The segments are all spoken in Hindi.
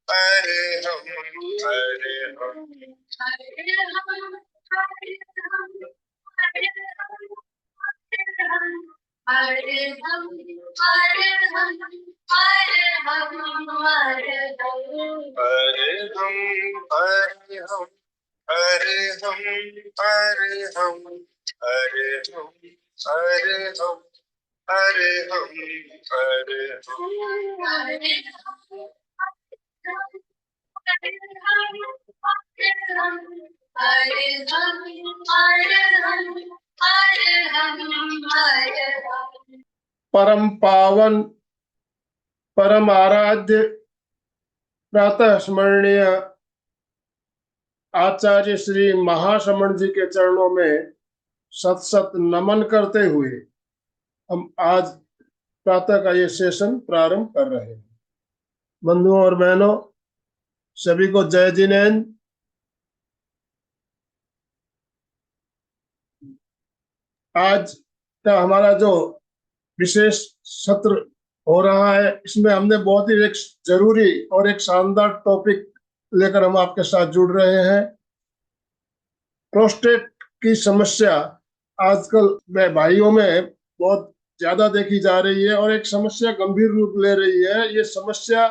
हरे हम हरे हम हरे हम हरे हम हरे हम हरे हम हरे हम हरे हम हरे हम हरे हम हरे हम हरे हम हरे हम हरे हम हरे हम हरे हम हरे परम पावन परम आराध्य प्रातः स्मरणीय आचार्य श्री महाश्रमण जी के चरणों में सत सत नमन करते हुए हम आज प्रातः का ये सेशन प्रारंभ कर रहे हैं। बंधुओं और बहनों, सभी को जय जिनेन्द्र। आज का हमारा जो विशेष सत्र हो रहा है, इसमें हमने बहुत ही एक जरूरी और एक शानदार टॉपिक लेकर हम आपके साथ जुड़ रहे हैं। प्रोस्टेट की समस्या आजकल में भाइयों में बहुत ज्यादा देखी जा रही है और एक समस्या गंभीर रूप ले रही है। ये समस्या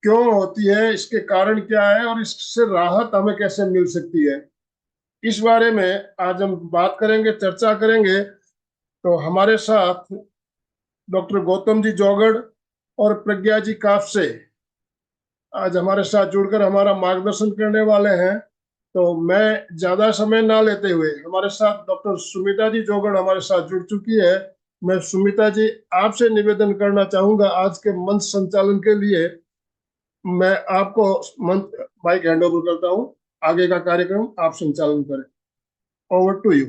क्यों होती है, इसके कारण क्या है और इससे राहत हमें कैसे मिल सकती है, इस बारे में आज हम बात करेंगे, चर्चा करेंगे। तो हमारे साथ डॉक्टर गौतम जी जोगड़ और प्रज्ञा जी काफसे आज हमारे साथ जुड़कर हमारा मार्गदर्शन करने वाले हैं। तो मैं ज्यादा समय ना लेते हुए, हमारे साथ डॉक्टर सुमिता जी जोगड़ हमारे साथ जुड़ चुकी है। मैं सुमिता जी आपसे निवेदन करना चाहूंगा, आज के मंच संचालन के लिए मैं आपको मंच माइक हैंड ओवर करता हूं। आगे का कार्यक्रम आप संचालन करें। Over to you.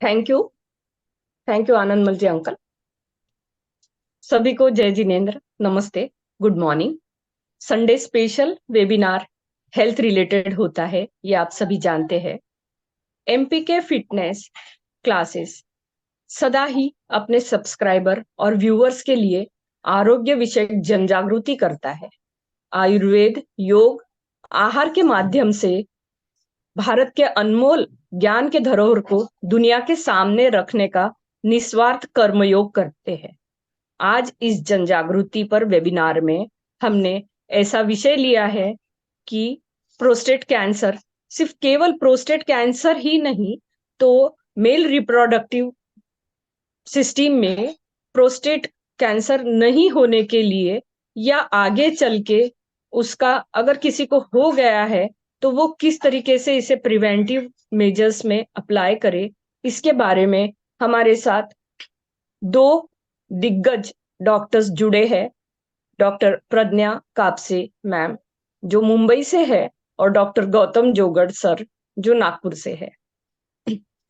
Thank you Anandmal ji uncle. सभी को जय जिनेन्द्र, नमस्ते, good morning. Sunday special webinar health related होता है, ये आप सभी जानते हैं। एमपीके फिटनेस क्लासेस सदा ही अपने सब्सक्राइबर और व्यूअर्स के लिए आरोग्य विषय जन जागृति करता है। आयुर्वेद, योग, आहार के माध्यम से भारत के अनमोल ज्ञान के धरोहर को दुनिया के सामने रखने का निस्वार्थ कर्मयोग करते हैं। आज इस जन जागृति पर वेबिनार में हमने ऐसा विषय लिया है कि प्रोस्टेट कैंसर सिर्फ केवल प्रोस्टेट कैंसर ही नहीं, तो मेल रिप्रोडक्टिव सिस्टम में प्रोस्टेट कैंसर नहीं होने के लिए या आगे चल के उसका अगर किसी को हो गया है तो वो किस तरीके से इसे प्रिवेंटिव मेजर्स में अप्लाई करे, इसके बारे में हमारे साथ दो दिग्गज डॉक्टर्स जुड़े हैं। डॉक्टर प्रज्ञा कापसे मैम जो मुंबई से है और डॉक्टर गौतम जोगड़ सर जो नागपुर से है।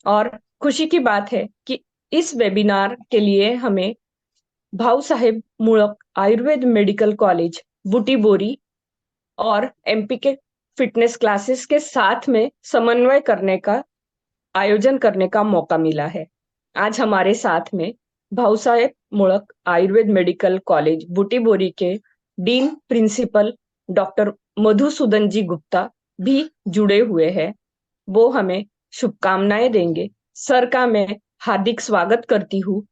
और खुशी की बात है कि इस वेबिनार के लिए हमें भाऊ साहेब मुळक आयुर्वेद मेडिकल कॉलेज बुटीबोरी और एमपीके फिटनेस क्लासेस के साथ में समन्वय करने का आयोजन करने का मौका मिला है। आज हमारे साथ में भाऊ साहेब मुळक आयुर्वेद मेडिकल कॉलेज बुटीबोरी के डीन प्रिंसिपल डॉक्टर मधुसूदन जी गुप्ता भी जुड़े हुए हैं। वो हमें शुभकामनाएं देंगे। सर का मैं हार्दिक स्वागत करती हूँ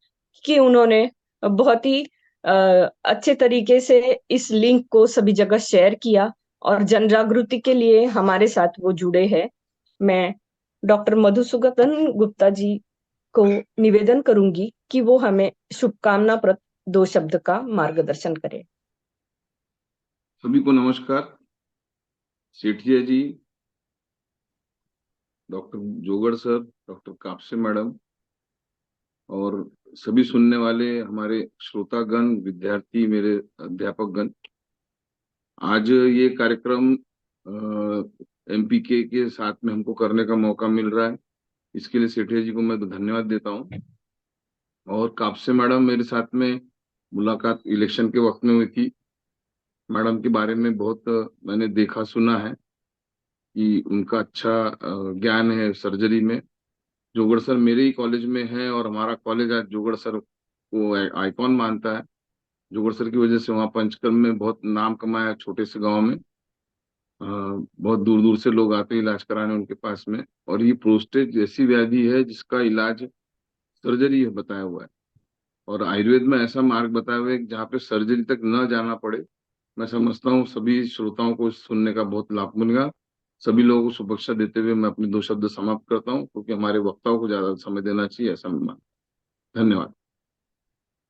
कि उन्होंने बहुत ही अच्छे तरीके से इस लिंक को सभी जगह शेयर किया और जन जागृति के लिए हमारे साथ वो जुड़े हैं। मैं डॉक्टर मधुसूदन गुप्ता जी को निवेदन करूंगी कि वो हमें शुभकामना प्रद 2 शब्द का मार्गदर्शन करें। सभी को नमस्कार। Sethia ji, doctor Jogad sir, doctor Kapse madam और सभी सुनने वाले हमारे श्रोतागण, विद्यार्थी, मेरे अध्यापकगण, आज ये कार्यक्रम एमपीके के साथ में हमको करने का मौका मिल रहा है, इसके लिए सेठिया जी को मैं धन्यवाद देता हूँ। और कापसे मैडम मेरे साथ में मुलाकात इलेक्शन के वक्त में हुई थी। मैडम के बारे में बहुत मैंने देखा सुना है कि उनका अच्छा ज्ञान है सर्जरी में। जोगड़ सर मेरे ही कॉलेज में है और हमारा कॉलेज आज जोगड़ सर को आइकॉन मानता है। जोगर सर की वजह से वहाँ पंचकर्म में बहुत नाम कमाया, छोटे से गांव में। बहुत दूर दूर से लोग आते हैं इलाज कराने उनके पास में। और ये प्रोस्टेट जैसी व्याधि है जिसका इलाज सर्जरी बताया हुआ है, और आयुर्वेद में ऐसा मार्ग बताया हुआ है कि जहाँ पे सर्जरी तक न जाना पड़े। मैं समझता हूँ सभी श्रोताओं को सुनने का बहुत लाभ मिलेगा। सभी लोगों को शुभेच्छा देते हुए मैं अपने 2 शब्द समाप्त करता हूँ, क्योंकि हमारे वक्ताओं को ज्यादा समय देना चाहिए, ऐसा मैं मानता हूं। धन्यवाद।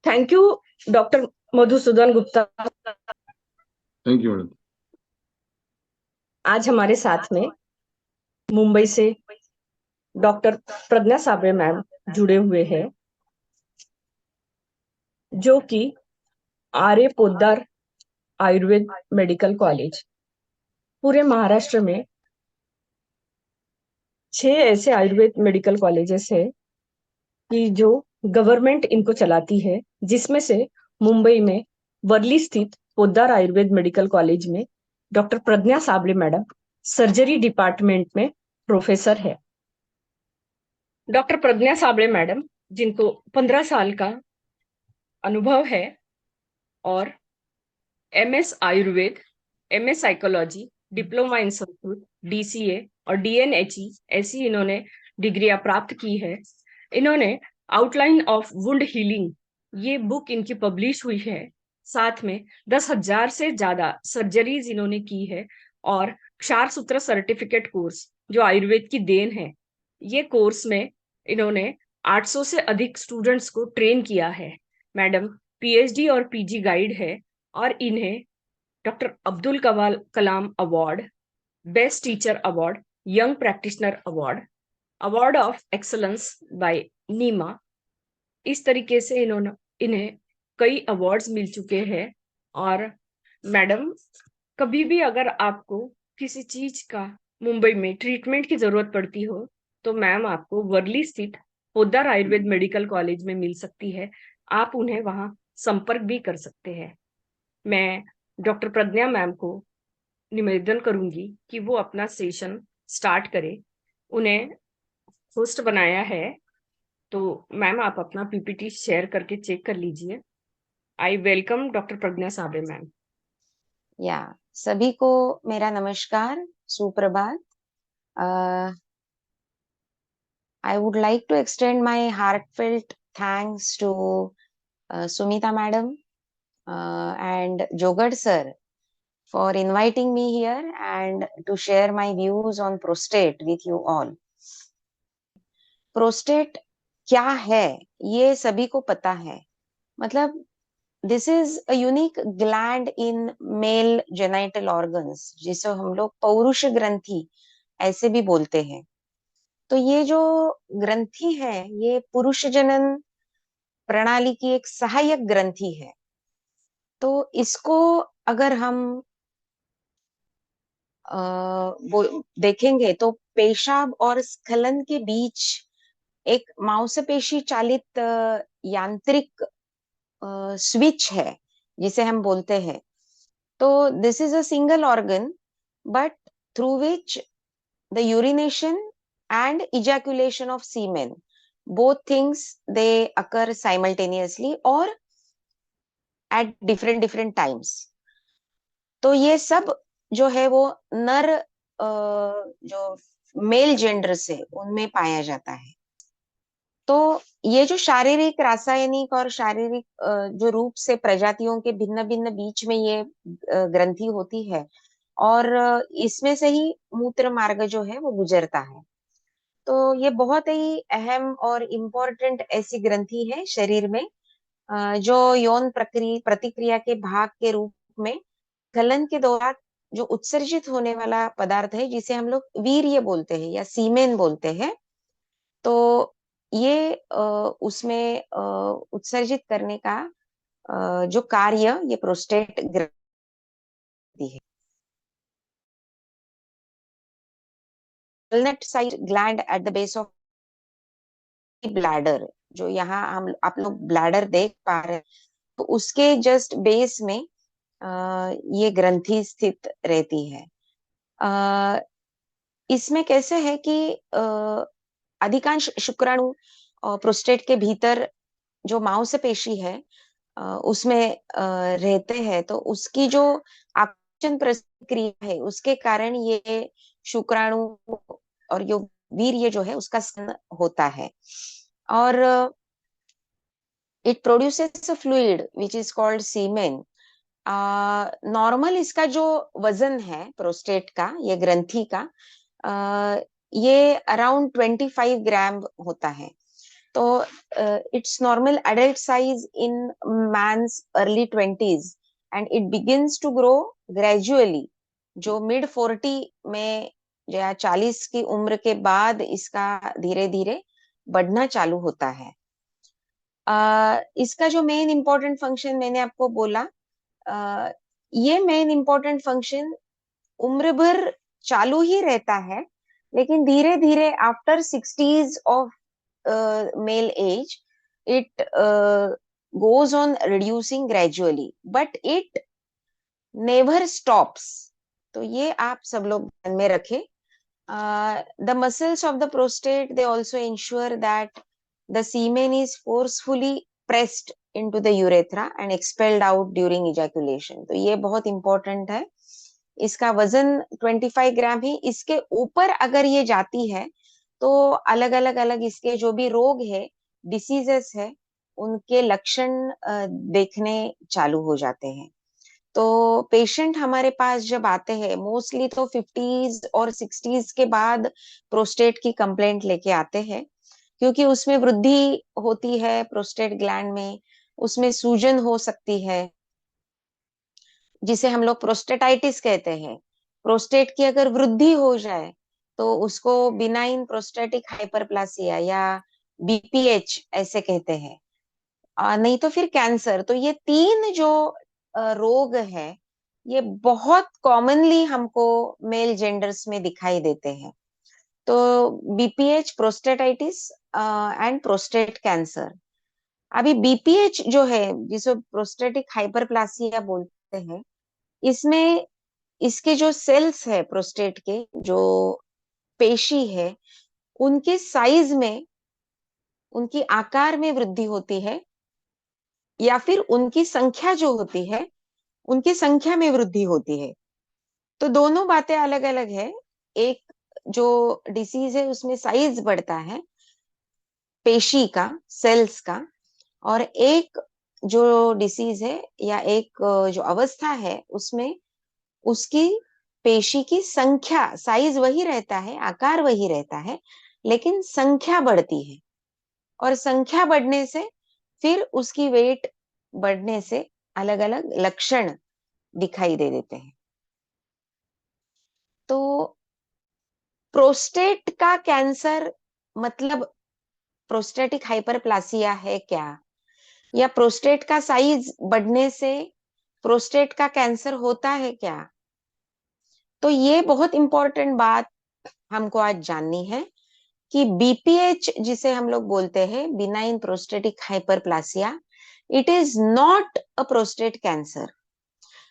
Thank you doctor Madhusudan Gupta. Thank you madam. आज हमारे साथ में मुंबई से डॉक्टर प्रज्ञा साबळे मैम जुड़े हुए हैं, जो कि आर्य पोद्दार आयुर्वेद मेडिकल कॉलेज, पूरे महाराष्ट्र में 6 ऐसे आयुर्वेद मेडिकल कॉलेजेस है कि जो गवर्नमेंट इनको चलाती है, जिसमें से मुंबई में वर्ली स्थित पोद्दार आयुर्वेद मेडिकल कॉलेज में डॉक्टर प्रज्ञा साबळे मैडम सर्जरी डिपार्टमेंट में प्रोफेसर है। डॉक्टर प्रज्ञा साबळे मैडम, जिनको 15 साल का अनुभव है और MS Ayurveda, MS psychology, diploma in Sanskrit, DCA और DNHE ऐसी इन्होंने डिग्रियां प्राप्त की है। इन्होंने आउटलाइन ऑफ वुंड हीलिंग, ये बुक इनकी पब्लिश हुई है। साथ में 10,000 से ज्यादा सर्जरीज इन्होंने की है, और क्षार सूत्र सर्टिफिकेट कोर्स जो आयुर्वेद की देन है, ये कोर्स में इन्होंने 800 से अधिक स्टूडेंट्स को ट्रेन किया है। मैडम PhD और PG गाइड है, और इन्हें doctor Abdul Kalam award, best teacher award, young practitioner award, award of excellence by NIMA, इस तरीके से इन्हें कई अवार्ड्स मिल चुके हैं। और मैडम, कभी भी अगर आपको किसी चीज का मुंबई में ट्रीटमेंट की जरूरत पड़ती हो, तो मैम आपको वर्ली स्थित पोद्दार आयुर्वेद मेडिकल कॉलेज में मिल सकती है। आप उन्हें वहां संपर्क भी कर सकते हैं। मैं डॉक्टर प्रज्ञा मैम को निवेदन करूंगी कि वो अपना सेशन स्टार्ट करें। उन्हें होस्ट बनाया है, तो मैम आप अपना PPT शेयर करके चेक कर लीजिए। I welcome doctor Pragya Sable ma'am. या सभी को मेरा नमस्कार, सुप्रभात। I would like to extend my heartfelt thanks to Sumita madam and Jogad sir for inviting me here and to share my views on prostate with you all. Prostate क्या है ये सभी को पता है। मतलब this is a unique gland in male genital organs, जिसे हम लोग पौरुष ग्रंथि ऐसे भी बोलते हैं। तो ये जो ग्रंथि है, ये पुरुष जनन प्रणाली की एक सहायक ग्रंथि है। तो इसको अगर हम देखेंगे तो पेशाब और स्खलन के बीच एक मांसपेशी चालित यांत्रिक स्विच है, जिसे हम बोलते हैं। तो this is a single organ, but through which the urination and ejaculation of semen, both things they occur simultaneously or at different times. तो ये सब जो है वो नर जो मेल जेंडर से उनमें पाया जाता है। तो ये जो शारीरिक, रासायनिक और शारीरिक जो रूप से प्रजातियों के भिन्न भिन्न बीच में ये ग्रंथि होती है, और इसमें से ही मूत्र मार्ग जो है वो गुजरता है। तो ये बहुत ही अहम और इम्पोर्टेंट ऐसी ग्रंथि है शरीर में, जो यौन प्रतिक्रिया के भाग के रूप में स्खलन के दौरान जो उत्सर्जित होने वाला पदार्थ है, जिसे हम लोग वीर्य बोलते हैं या सीमेन बोलते हैं। तो ये उसमें उत्सर्जित करने का जो कार्य ये प्रोस्टेट ग्रंथि है। Walnut sized gland at the base of bladder, जो यहाँ हम आप लोग ब्लैडर देख पा रहे हैं, तो उसके जस्ट बेस में ये ग्रंथि स्थित रहती है। इसमें कैसे है कि अधिकांश शुक्राणु प्रोस्टेट के भीतर जो मांसपेशी है उसमें रहते हैं, तो उसकी जो आकुंचन प्रक्रिया है उसके कारण ये शुक्राणु और जो वीर्य जो है उसका स्खलन होता है, और it produces a fluid which is called semen. Normal इसका जो वजन है प्रोस्टेट का, ये ग्रंथि का, ये अराउंड 25 ग्राम होता है। तो it's normal adult size in mans early 20s and it begins to grow gradually. जो मिड 40 में या 40 की उम्र के बाद इसका धीरे धीरे बढ़ना चालू होता है। इसका जो मेन इंपॉर्टेंट फंक्शन मैंने आपको बोला, ये मेन इंपॉर्टेंट फंक्शन उम्र भर चालू ही रहता है, लेकिन धीरे धीरे after 60s of male age it goes on reducing gradually but it never stops। तो ये आप सब लोग ध्यान में रखें। the muscles of the prostate they also ensure that the semen is forcefully pressed into the urethra and expelled out during ejaculation। तो ये बहुत इंपॉर्टेंट है। इसका वजन 25 ग्राम ही, इसके ऊपर अगर ये जाती है तो अलग अलग इसके जो भी रोग है, डिसीजेस है, उनके लक्षण देखने चालू हो जाते हैं। तो पेशेंट हमारे पास जब आते हैं मोस्टली तो 50s और 60s के बाद प्रोस्टेट की कंप्लेंट लेके आते हैं, क्योंकि उसमें वृद्धि होती है प्रोस्टेट ग्लैंड में, उसमें सूजन हो सकती है जिसे हम लोग प्रोस्टेटाइटिस कहते हैं। प्रोस्टेट की अगर वृद्धि हो जाए तो उसको बिनाइन प्रोस्टेटिक हाइपरप्लासिया या बीपीएच ऐसे कहते हैं, नहीं तो फिर कैंसर। तो ये तीन जो रोग है ये बहुत कॉमनली हमको मेल जेंडर्स में दिखाई देते हैं। तो BPH, prostatitis and prostate cancer. अभी बीपीएच जो है जिसे प्रोस्टेटिक हाइपरप्लासिया बोलते हैं, इसमें इसके जो सेल्स है प्रोस्टेट के, जो पेशी है, उनके साइज में, उनकी आकार में वृद्धि होती है, या फिर उनकी संख्या जो होती है उनकी संख्या में वृद्धि होती है। तो दोनों बातें अलग अलग है। एक जो डिसीज है उसमें साइज बढ़ता है पेशी का, सेल्स का, और एक जो डिसीज है या एक जो अवस्था है उसमें उसकी पेशी की संख्या, साइज वही रहता है, आकार वही रहता है, लेकिन संख्या बढ़ती है, और संख्या बढ़ने से फिर उसकी वेट बढ़ने से अलग अलग लक्षण दिखाई दे देते हैं। तो प्रोस्टेट का कैंसर मतलब प्रोस्टेटिक हाइपरप्लासिया है क्या, या प्रोस्टेट का साइज बढ़ने से प्रोस्टेट का कैंसर होता है क्या? तो ये बहुत इंपॉर्टेंट बात हमको आज जाननी है कि बीपीएच जिसे हम लोग बोलते हैं, benign prostatic hyperplasia, it is not a prostate cancer.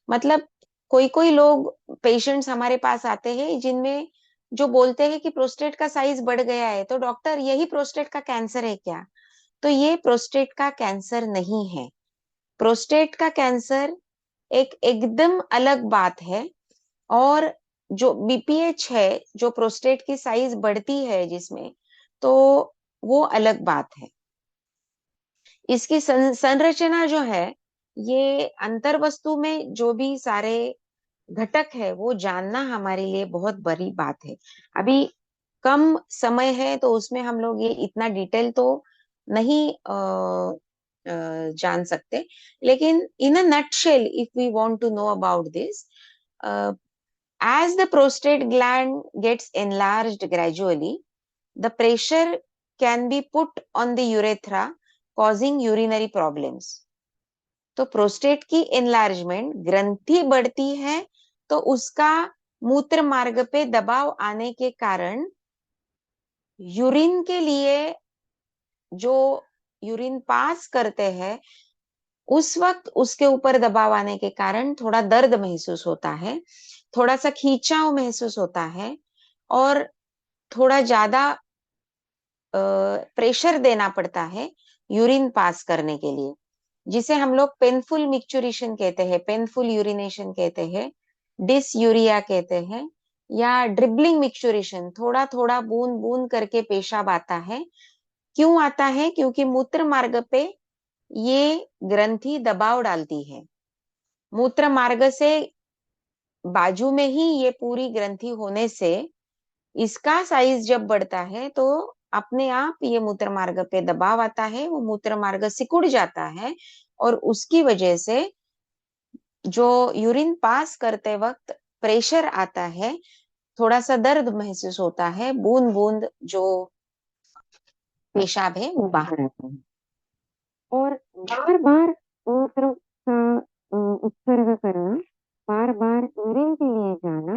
मतलब कोई कोई लोग, पेशेंट्स हमारे पास आते हैं जिनमें जो बोलते हैं कि प्रोस्टेट का साइज बढ़ गया है, तो डॉक्टर यही प्रोस्टेट का कैंसर है क्या? तो ये प्रोस्टेट का कैंसर नहीं है। प्रोस्टेट का कैंसर एक एकदम अलग बात है, और जो बीपीएच है, जो प्रोस्टेट की साइज बढ़ती है जिसमें, तो वो अलग बात है। इसकी संरचना जो है, ये अंतर वस्तु में जो भी सारे घटक है वो जानना हमारे लिए बहुत बड़ी बात है। अभी कम समय है तो उसमें हम लोग ये इतना डिटेल तो नहीं जान सकते, लेकिन in a nutshell if we want to know about this, as the prostate gland gets enlarged gradually, the pressure can be put on the urethra causing urinary problems। तो प्रोस्टेट की एनलार्जमेंट, ग्रंथि बढ़ती है तो उसका मूत्र मार्ग पे दबाव आने के कारण यूरिन के लिए, जो यूरिन पास करते हैं उस वक्त उसके ऊपर दबाव आने के कारण थोड़ा दर्द महसूस होता है, थोड़ा सा खींचाव महसूस होता है, और थोड़ा ज्यादा प्रेशर देना पड़ता है यूरिन पास करने के लिए। जिसे हम लोग पेनफुल मिक्चुरेशन कहते हैं, पेनफुल यूरिनेशन कहते हैं, डिसयूरिया कहते हैं, या ड्रिबलिंग मिक्चुरेशन, थोड़ा थोड़ा बूंद बूंद करके पेशाब आता है। क्यों आता है? क्योंकि मूत्र मार्ग पे ये ग्रंथि दबाव डालती है। मूत्र मार्ग से बाजू में ही ये पूरी ग्रंथि होने से इसका साइज जब बढ़ता है तो अपने आप ये मूत्र मार्ग पे दबाव आता है, वो मूत्र मार्ग सिकुड़ जाता है और उसकी वजह से जो यूरिन पास करते वक्त प्रेशर आता है, थोड़ा सा दर्द महसूस होता है, बूंद बूंद जो पेशाब है वो बाहर आता है। और बार बार मूत्र का उत्सर्ग करना, बार बार यूरिन के लिए जाना,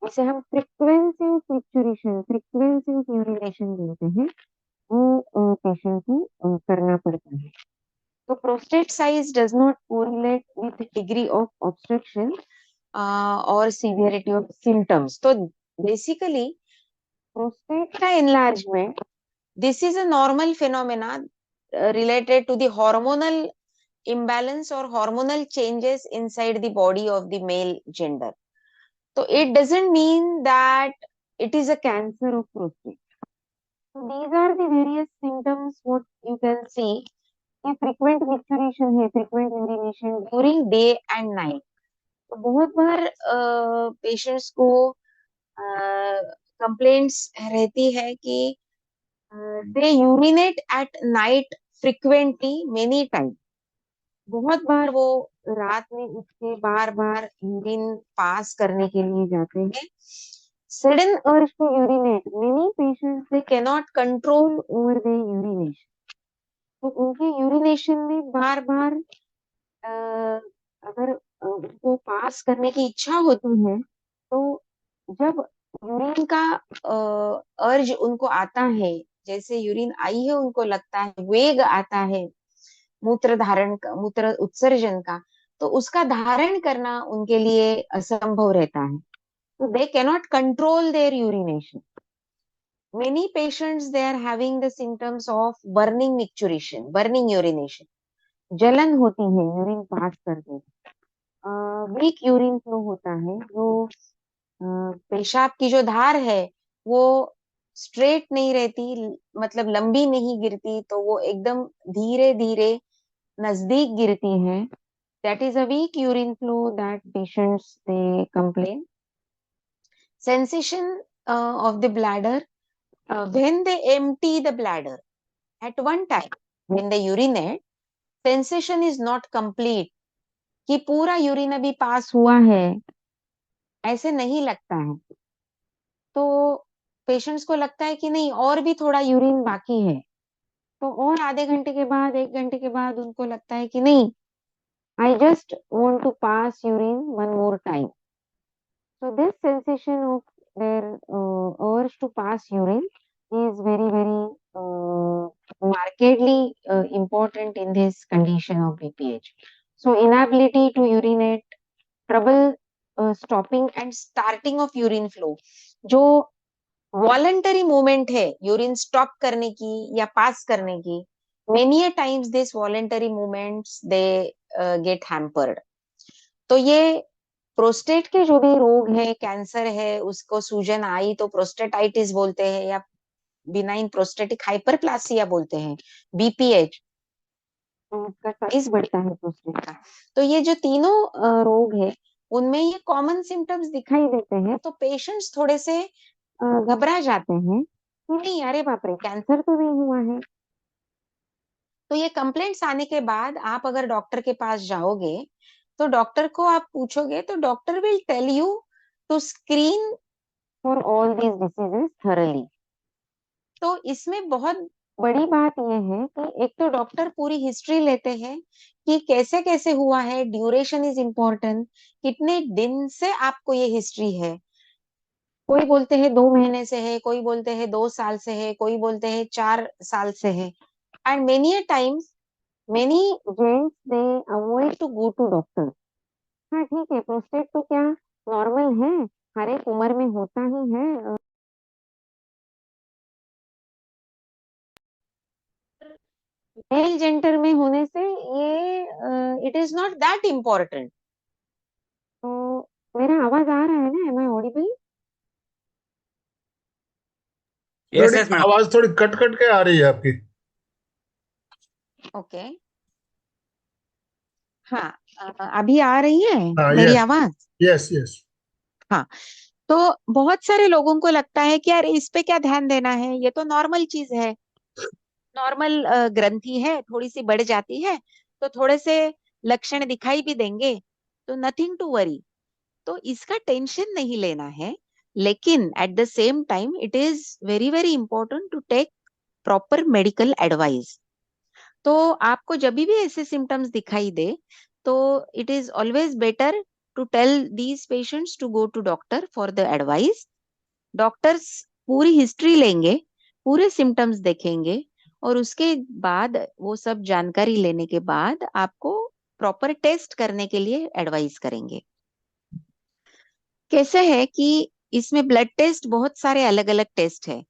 जिसे हम frequency of micturition, frequency of urination बोलते हैं, वो पेशेंट को करना पड़ता है। तो prostate size does not correlate with degree of obstruction और सीवियरिटी ऑफ सिम्टम्स। तो बेसिकली प्रोस्टेट का enlargement, this is a normal phenomena related to the hormonal imbalance or hormonal changes inside the body of the male gender. So it doesn't mean that it is a cancer of prostate. So these are the various symptoms what you can see. कि frequent micturition है, frequent urination during day and night. तो बहुत बार पेशेंट्स को कंप्लेंट्स रहती है कि they urinate at night frequently many times. बहुत बार वो रात में उठ के बार बार यूरिन पास करने के लिए जाते हैं। Sudden urge to urinate, many patients they cannot control over their urination. तो उनके यूरिनेशन में बार बार अगर उनको पास करने की इच्छा होती है तो जब यूरिन का अर्ज उनको आता है, जैसे यूरिन आई है उनको लगता है, वेग आता है मूत्र धारण का, मूत्र उत्सर्जन का, तो उसका धारण करना उनके लिए असंभव रहता है। तो they cannot control their urination. Many patients they are having the symptoms of burning micturition, burning urination. जलन होती है यूरिन पास करके, वीक यूरिन फ्लो होता है, जो पेशाब की जो धार है वो स्ट्रेट नहीं रहती, मतलब लंबी नहीं गिरती, तो वो एकदम धीरे धीरे नजदीक गिरती है। That is a weak urine flow that patients they complain. Sensation of the bladder when they empty the bladder at one time, when they urinate, sensation is not complete, कि पूरा यूरिन अभी पास हुआ है ऐसे नहीं लगता है। तो पेशेंट्स को लगता है कि नहीं और भी थोड़ा यूरिन बाकी है, तो और आधे घंटे के बाद, 1 घंटे के बाद उनको लगता है कि नहीं, I just want to pass urine one more time. So this sensation of their urge to pass urine is very, very markedly important in this condition of BPH. So inability to urinate, trouble stopping and starting of urine flow. जो वॉलंटरी मूवमेंट है यूरिन स्टॉप करने की या पास करने की, many a times this voluntary movements they get hampered. तो ये प्रोस्टेट के जो भी रोग है, कैंसर है, उसको सूजन आई तो प्रोस्टेटाइटिस बोलते हैं या बिनाइन प्रोस्टेटिक हाइपरप्लासिया बोलते हैं, बीपीएच, उसका साइज बढ़ता है प्रोस्टेट का। तो ये जो तीनों रोग है उनमें ये कॉमन सिम्टम्स दिखाई देते हैं, तो पेशेंट्स थोड़े से घबरा जाते हैं कि नहीं अरे बाप रे कैंसर तो नहीं हुआ है। तो ये कंप्लेंट्स आने के बाद आप अगर डॉक्टर के पास जाओगे तो डॉक्टर को आप पूछोगे तो doctor will tell you to screen for all these diseases thoroughly. तो इसमें बहुत बड़ी बात यह है कि एक तो डॉक्टर पूरी हिस्ट्री लेते हैं कि कैसे कैसे हुआ है, ड्यूरेशन इज इम्पोर्टेंट, कितने दिन से आपको ये हिस्ट्री है। कोई बोलते हैं 2 महीने से है, कोई बोलते हैं 2 साल से है, कोई बोलते हैं 4 साल से है। And many a times many gents they avoid to go to doctor. हाँ ठीक है, प्रोस्टेट तो क्या नॉर्मल है, हर एक उम्र में होता ही है। मेल जेंडर में होने से ये that important. तो मेरा आवाज आ रहा है ना? Am I audible? यस थोड़ी यस मैडम। आवाज थोड़ी कट कट के आ रही है आपकी। ओके, हाँ, अभी आ रही है हाँ, मेरी यस आवाज? Yes yes. हाँ, तो बहुत सारे लोगों को लगता है कि यार इस पे क्या ध्यान देना है, ये तो नॉर्मल चीज है, नॉर्मल ग्रंथि है, थोड़ी सी बढ़ जाती है तो थोड़े से लक्षण दिखाई भी देंगे, तो नथिंग टू वरी। तो इसका टेंशन नहीं लेना है, लेकिन at the same time it is very very important to take proper medical advice. तो आपको जब भी ऐसे सिम्टम्स दिखाई दे, तो it is always better to tell these patients to go to doctor for the advice. Doctors पूरी हिस्ट्री लेंगे, पूरे सिम्टम्स देखेंगे, और उसके बाद वो सब जानकारी लेने के बाद आपको प्रॉपर टेस्ट करने के लिए एडवाइस करेंगे। कैसे है कि इसमें ब्लड टेस्ट बहुत सारे अलग अलग टेस्ट है।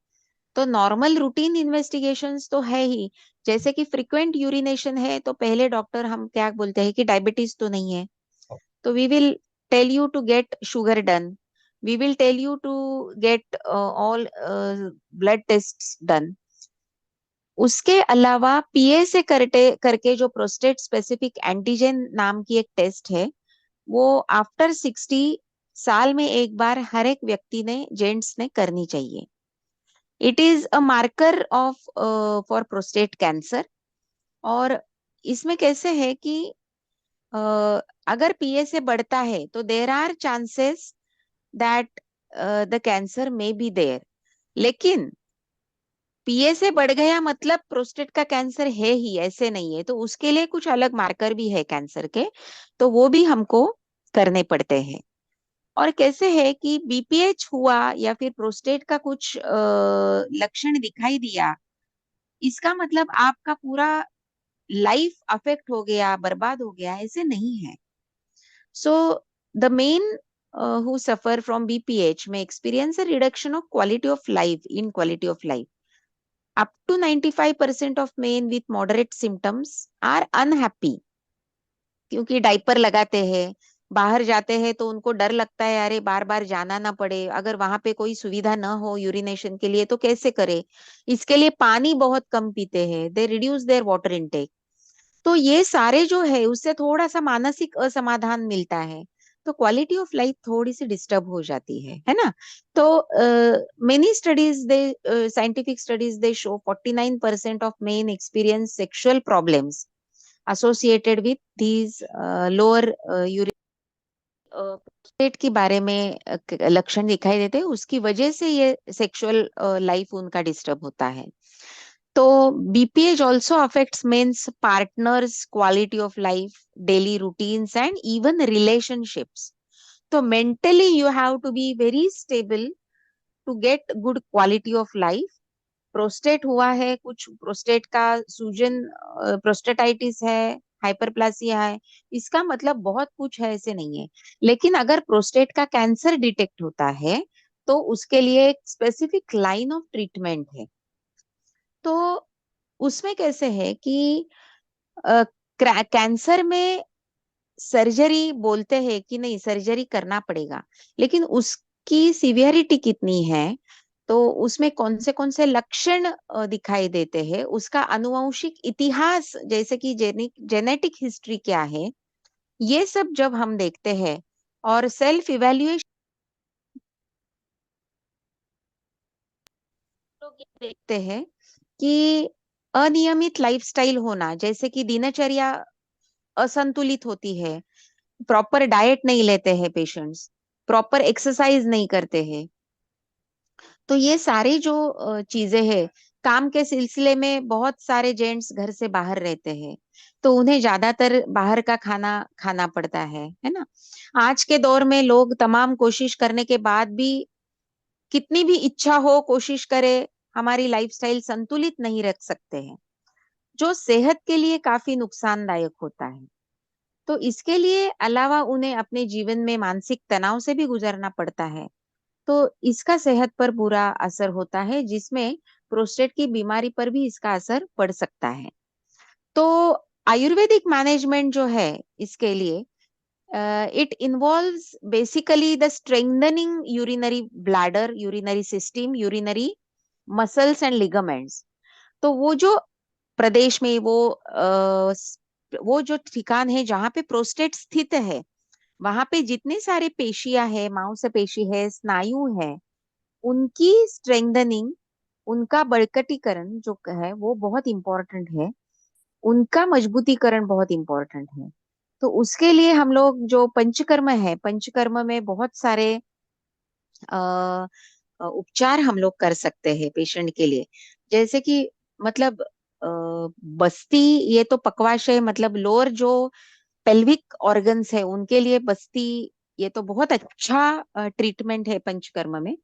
तो नॉर्मल रूटीन इन्वेस्टिगेशंस तो है ही, जैसे कि फ्रीक्वेंट यूरिनेशन है तो पहले डॉक्टर हम क्या बोलते हैं कि डायबिटीज तो नहीं है, तो we will tell you to get sugar done, we will tell you to get all blood test done. उसके अलावा पीए से करके जो प्रोस्टेट स्पेसिफिक एंटीजन नाम की एक टेस्ट है, वो आफ्टर 60 साल में एक बार हर एक व्यक्ति ने, जेंट्स ने करनी चाहिए। It is a marker of for prostate cancer. और इसमें कैसे है कि अगर पीए से बढ़ता है तो there are chances that the cancer may be there, लेकिन पीए से बढ़ गया मतलब प्रोस्टेट का कैंसर है ही, ऐसे नहीं है। तो उसके लिए कुछ अलग मार्कर भी है कैंसर के, तो वो भी हमको करने पड़ते हैं। और कैसे है कि बीपीएच हुआ या फिर प्रोस्टेट का कुछ लक्षण दिखाई दिया, इसका मतलब आपका पूरा लाइफ अफेक्ट हो गया, बर्बाद हो गया, ऐसे नहीं है। So the main who suffer from BPH may experience a reduction of quality of life in quality of life. Up to 95% of men with moderate symptoms are unhappy, क्योंकि डाइपर लगाते हैं, बाहर जाते हैं तो उनको डर लगता है अरे बार बार जाना ना पड़े, अगर वहां पे कोई सुविधा ना हो यूरिनेशन के लिए तो कैसे करे, इसके लिए पानी बहुत कम पीते हैं, they reduce there water intake. तो ये सारे जो है उससे थोड़ा सा मानसिक असमाधान मिलता है, तो क्वालिटी ऑफ लाइफ थोड़ी सी डिस्टर्ब हो जाती है ना। तो many studies they, scientific studies they show 49% of main experience sexual problems associated with these lower prostate के बारे में लक्षण दिखाई देते हैं, उसकी वजह से ये सेक्सुअल लाइफ उनका डिस्टर्ब होता है। तो BPH also affects men's partners quality of life, daily routines and even relationships. तो mentally you have to be very stable to get good quality of life. Prostate हुआ है, कुछ प्रोस्टेट का सूजन, प्रोस्टेटाइटिस है, हाइपरप्लासिया है, इसका मतलब बहुत कुछ है ऐसे नहीं है। लेकिन अगर प्रोस्टेट का कैंसर डिटेक्ट होता है तो उसके लिए एक स्पेसिफिक लाइन ऑफ ट्रीटमेंट है। तो उसमें कैसे है कि कैंसर में सर्जरी बोलते हैं कि नहीं सर्जरी करना पड़ेगा, लेकिन उसकी सीवियरिटी कितनी है, तो उसमें कौन से लक्षण दिखाई देते हैं, उसका आनुवंशिक इतिहास जैसे कि जेनेटिक हिस्ट्री क्या है, ये सब जब हम देखते हैं और सेल्फ इवेल्युएशन देखते हैं कि अनियमित लाइफस्टाइल होना, जैसे कि दिनचर्या असंतुलित होती है, प्रॉपर डाइट नहीं लेते हैं पेशेंट्स, प्रॉपर एक्सरसाइज नहीं करते हैं, तो ये सारी जो चीजें हैं, काम के सिलसिले में बहुत सारे जेंट्स घर से बाहर रहते हैं, तो उन्हें ज्यादातर बाहर का खाना खाना पड़ता है ना। आज के दौर में लोग तमाम कोशिश करने के बाद भी, कितनी भी इच्छा हो कोशिश करे, हमारी लाइफस्टाइल संतुलित नहीं रख सकते हैं, जो सेहत के लिए काफी नुकसानदायक होता है। तो इसके लिए अलावा उन्हें अपने जीवन में मानसिक तनाव से भी गुजरना पड़ता है, तो इसका सेहत पर बुरा असर होता है, जिसमें प्रोस्टेट की बीमारी पर भी इसका असर पड़ सकता है। तो आयुर्वेदिक मैनेजमेंट जो है इसके लिए, it involves basically the strengthening urinary bladder, urinary system, urinary muscles and ligaments. तो वो जो प्रदेश में वो जो ठिकान है जहाँ पे प्रोस्टेट स्थित है, वहां पे जितने सारे पेशियां है, मांसपेशी है, स्नायु है, उनकी स्ट्रेंथनिंग, उनका बड़कटीकरण जो है वो बहुत इंपॉर्टेंट है, उनका मजबूतीकरण बहुत इंपॉर्टेंट है। तो उसके लिए हम लोग जो पंचकर्म है, पंचकर्म में बहुत सारे अ, उपचार हम लोग कर सकते हैं पेशेंट के लिए। जैसे कि मतलब बस्ती, ये तो पकवाशय मतलब लोअर जो पेल्विक ऑर्गन्स है उनके लिए बस्ती, ये तो बहुत अच्छा ट्रीटमेंट है पंचकर्म में।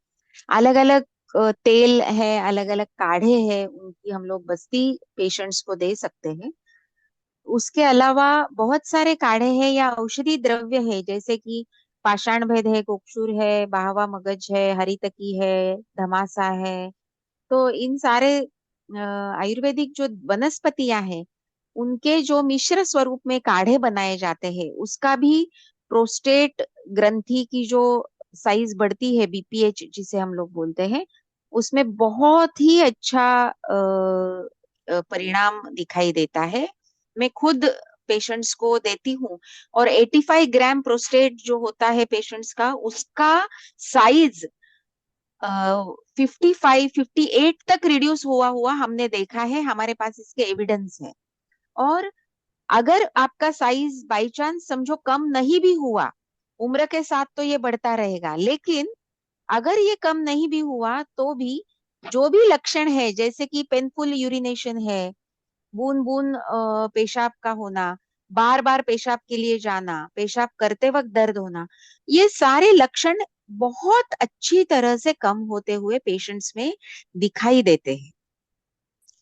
अलग अलग तेल है, अलग अलग काढ़े हैं, उनकी हम लोग बस्ती पेशेंट्स को दे सकते हैं। उसके अलावा बहुत सारे काढ़े हैं या औषधि द्रव्य है, जैसे कि पाषाण भेद है, कोक्षुर है, बाहवा मगज है, हरितकी है, धमासा है। तो इन सारे आयुर्वेदिक जो वनस्पतियां हैं, उनके जो मिश्र स्वरूप में काढ़े बनाए जाते हैं, उसका भी प्रोस्टेट ग्रंथि की जो साइज बढ़ती है, बीपीएच जिसे हम लोग बोलते हैं, उसमें बहुत ही अच्छा परिणाम दिखाई देता है। मैं खुद पेशेंट्स को देती हूँ, और 85 ग्राम प्रोस्टेट जो होता है पेशेंट्स का, उसका साइज 55-58 तक रिड्यूस हुआ हुआ हमने देखा है, हमारे पास इसके एविडेंस है। और अगर आपका साइज बाई चांस समझो कम नहीं भी हुआ, उम्र के साथ तो ये बढ़ता रहेगा, लेकिन अगर ये कम नहीं भी हुआ तो भी जो भी लक्षण है, जैसे कि पेनफुल यूरिनेशन है, बूंद बूंद पेशाब का होना, बार बार पेशाब के लिए जाना, पेशाब करते वक्त दर्द होना, ये सारे लक्षण बहुत अच्छी तरह से कम होते हुए पेशेंट्स में दिखाई देते हैं।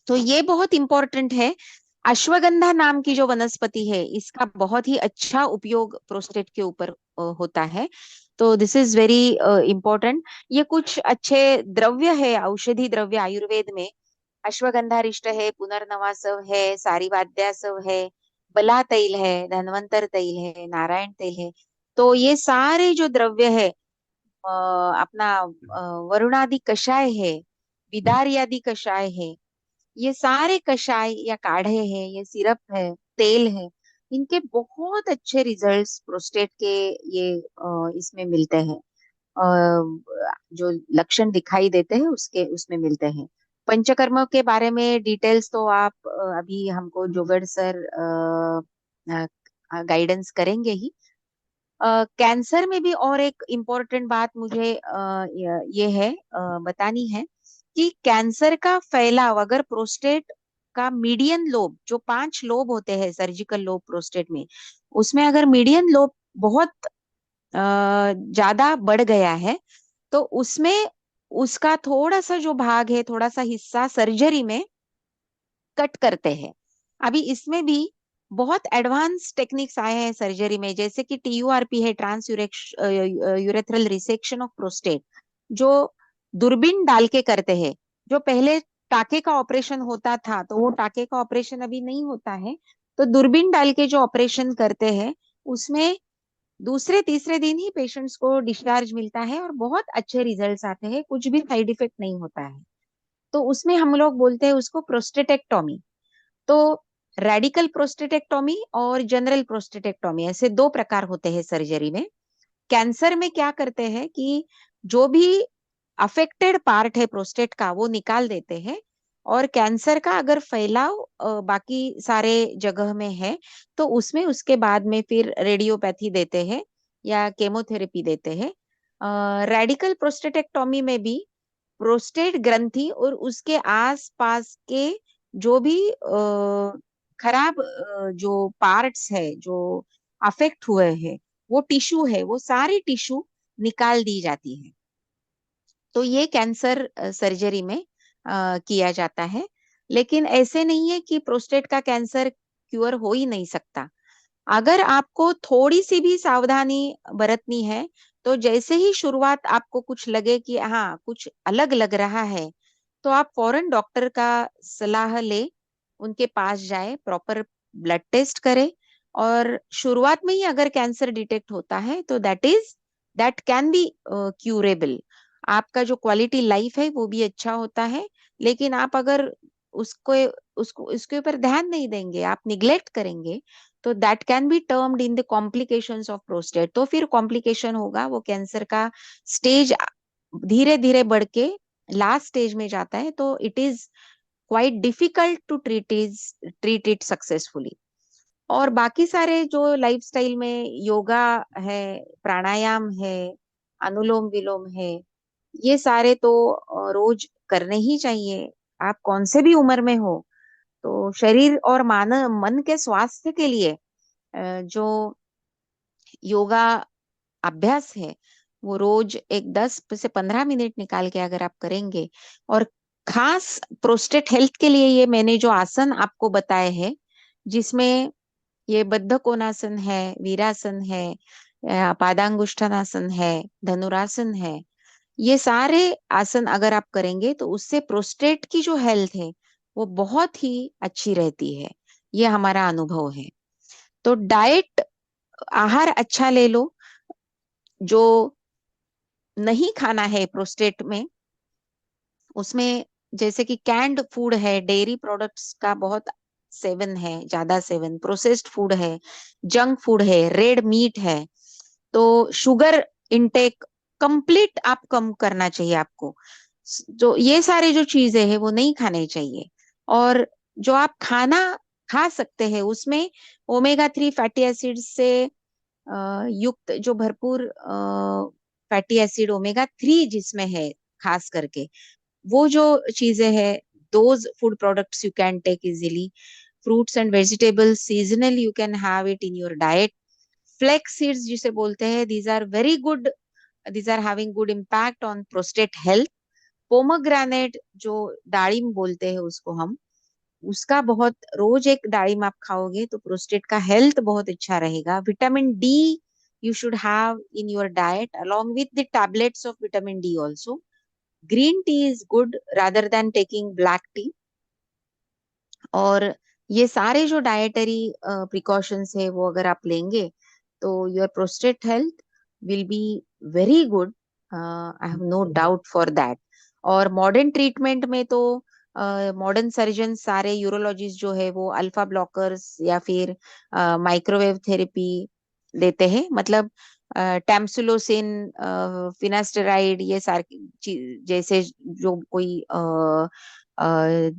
तो ये बहुत इंपॉर्टेंट है। अश्वगंधा नाम की जो वनस्पति है, इसका बहुत ही अच्छा उपयोग प्रोस्टेट के ऊपर होता है। तो दिस इज वेरी इंपॉर्टेंट। ये कुछ अच्छे द्रव्य है, औषधि द्रव्य आयुर्वेद में। अश्वगंधा रिष्ट है, पुनर्नवासव है, सारीवाद्यासव है, बला तैल है, धन्वंतर तैल है, नारायण तैल है। तो ये सारे जो द्रव्य है, अपना वरुणादि कषाय है, विदार्यादि कषाय है, ये सारे कषाय या काढ़े हैं, ये सिरप है, तेल है, इनके बहुत अच्छे रिजल्ट्स प्रोस्टेट के ये इसमें मिलते हैं। जो लक्षण दिखाई देते हैं उसके उसमें मिलते हैं। पंचकर्म के बारे में डिटेल्स तो आप अभी हमको जोगड़ सर गाइडेंस करेंगे ही। कैंसर में भी और एक इम्पोर्टेंट बात मुझे ये है बतानी है कि कैंसर का फैलाव अगर प्रोस्टेट का मीडियन लोब, जो 5 लोब होते हैं सर्जिकल लोब प्रोस्टेट में, उसमें अगर मीडियन लोब बहुत ज्यादा बढ़ गया है, तो उसमें उसका थोड़ा सा जो भाग है, थोड़ा सा हिस्सा सर्जरी में कट करते हैं। अभी इसमें भी बहुत एडवांस टेक्निक्स आए हैं सर्जरी में, जैसे कि TURP है, transurethral resection of prostate, जो दूरबीन डाल के करते हैं। जो पहले टाके का ऑपरेशन होता था, तो वो टाके का ऑपरेशन अभी नहीं होता है, तो दूरबीन डाल के जो ऑपरेशन करते हैं, उसमें दूसरे तीसरे दिन ही पेशेंट्स को डिस्चार्ज मिलता है और बहुत अच्छे रिजल्ट्स आते हैं, कुछ भी साइड इफेक्ट नहीं होता है। तो उसमें हम लोग बोलते हैं उसको प्रोस्टेटेक्टोमी। तो रेडिकल प्रोस्टेटेक्टोमी और जनरल प्रोस्टेटेक्टोमी, ऐसे 2 प्रकार होते हैं सर्जरी में। कैंसर में क्या करते हैं कि जो भी अफेक्टेड पार्ट है प्रोस्टेट का, वो निकाल देते हैं, और कैंसर का अगर फैलाव बाकी सारे जगह में है, तो उसमें उसके बाद में फिर रेडियोपैथी देते हैं या केमोथेरेपी देते हैं। रेडिकल प्रोस्टेटेक्टोमी में भी प्रोस्टेट ग्रंथि और उसके आसपास के जो भी खराब जो पार्ट्स है, जो अफेक्ट हुए हैं, वो टिश्यू है, वो सारी टिश्यू निकाल दी जाती है। तो ये कैंसर सर्जरी में किया जाता है। लेकिन ऐसे नहीं है कि प्रोस्टेट का कैंसर क्योर हो ही नहीं सकता। अगर आपको थोड़ी सी भी सावधानी बरतनी है, तो जैसे ही शुरुआत आपको कुछ लगे कि हाँ कुछ अलग लग रहा है, तो आप फौरन डॉक्टर का सलाह ले, उनके पास जाए, प्रॉपर ब्लड टेस्ट करें, और शुरुआत में ही अगर कैंसर डिटेक्ट होता है तो दैट कैन बी क्यूरेबल। आपका जो क्वालिटी लाइफ है वो भी अच्छा होता है, लेकिन आप अगर उसको उसको उसके ऊपर ध्यान नहीं देंगे, आप निग्लेक्ट करेंगे, तो that can be termed in the complications of prostate. तो फिर कॉम्प्लिकेशन होगा, वो कैंसर का स्टेज धीरे धीरे बढ़ के लास्ट स्टेज में जाता है, तो it is quite difficult to treat it successfully. और बाकी सारे जो लाइफस्टाइल में योगा है, प्राणायाम है, अनुलोम विलोम है, ये सारे तो रोज करने ही चाहिए। आप कौन से भी उम्र में हो, तो शरीर और मन के स्वास्थ्य के लिए जो योगा अभ्यास है, वो रोज एक 10 से 15 मिनट निकाल के अगर आप करेंगे, और खास प्रोस्टेट हेल्थ के लिए ये मैंने जो आसन आपको बताए हैं, जिसमें ये बद्ध कोणासन है, वीरासन है, पादांगुष्ठानासन है, धनुरासन है, ये सारे आसन अगर आप करेंगे तो उससे प्रोस्टेट की जो हेल्थ है वो बहुत ही अच्छी रहती है। ये हमारा अनुभव है। तो डाइट, आहार अच्छा ले लो। जो नहीं खाना है प्रोस्टेट में, उसमें जैसे कि कैंड फूड है, डेयरी प्रोडक्ट्स का बहुत सेवन है, ज्यादा सेवन, प्रोसेस्ड फूड है, जंक फूड है, रेड मीट है, तो शुगर इनटेक कंप्लीट आप कम करना चाहिए आपको। जो ये सारे जो चीजें हैं वो नहीं खाने चाहिए। और जो आप खाना खा सकते हैं उसमें ओमेगा 3 फैटी एसिड से युक्त जो भरपूर फैटी एसिड ओमेगा 3 जिसमें है, खास करके वो जो चीजें हैं, those food products you can take easily. Fruits and vegetables seasonal you can have it in your diet. Flax seeds जिसे बोलते हैं, these are very good, these are having good impact on prostate health। Pomegranate जो दाड़िम बोलते हैं उसको हम, उसका बहुत रोज एक दाड़िम आप खाओगे तो प्रोस्टेट का हेल्थ बहुत अच्छा रहेगा। Vitamin D you should have in your diet along with the tablets of vitamin D also। Green tea is good rather than taking black tea। और ये सारे जो डाइटरी प्रिकॉशंस है वो अगर आप लेंगे तो your prostate health will be very good. I have no doubt for that. और मॉडर्न ट्रीटमेंट में तो मॉडर्न सर्जन सारे यूरोलॉजिस्ट जो है वो अल्फा ब्लॉकर्स या फिर माइक्रोवेव थेरेपी देते हैं। मतलब टैम्सुलोसिन, फिनास्टेराइड, ये सारे जैसे जो कोई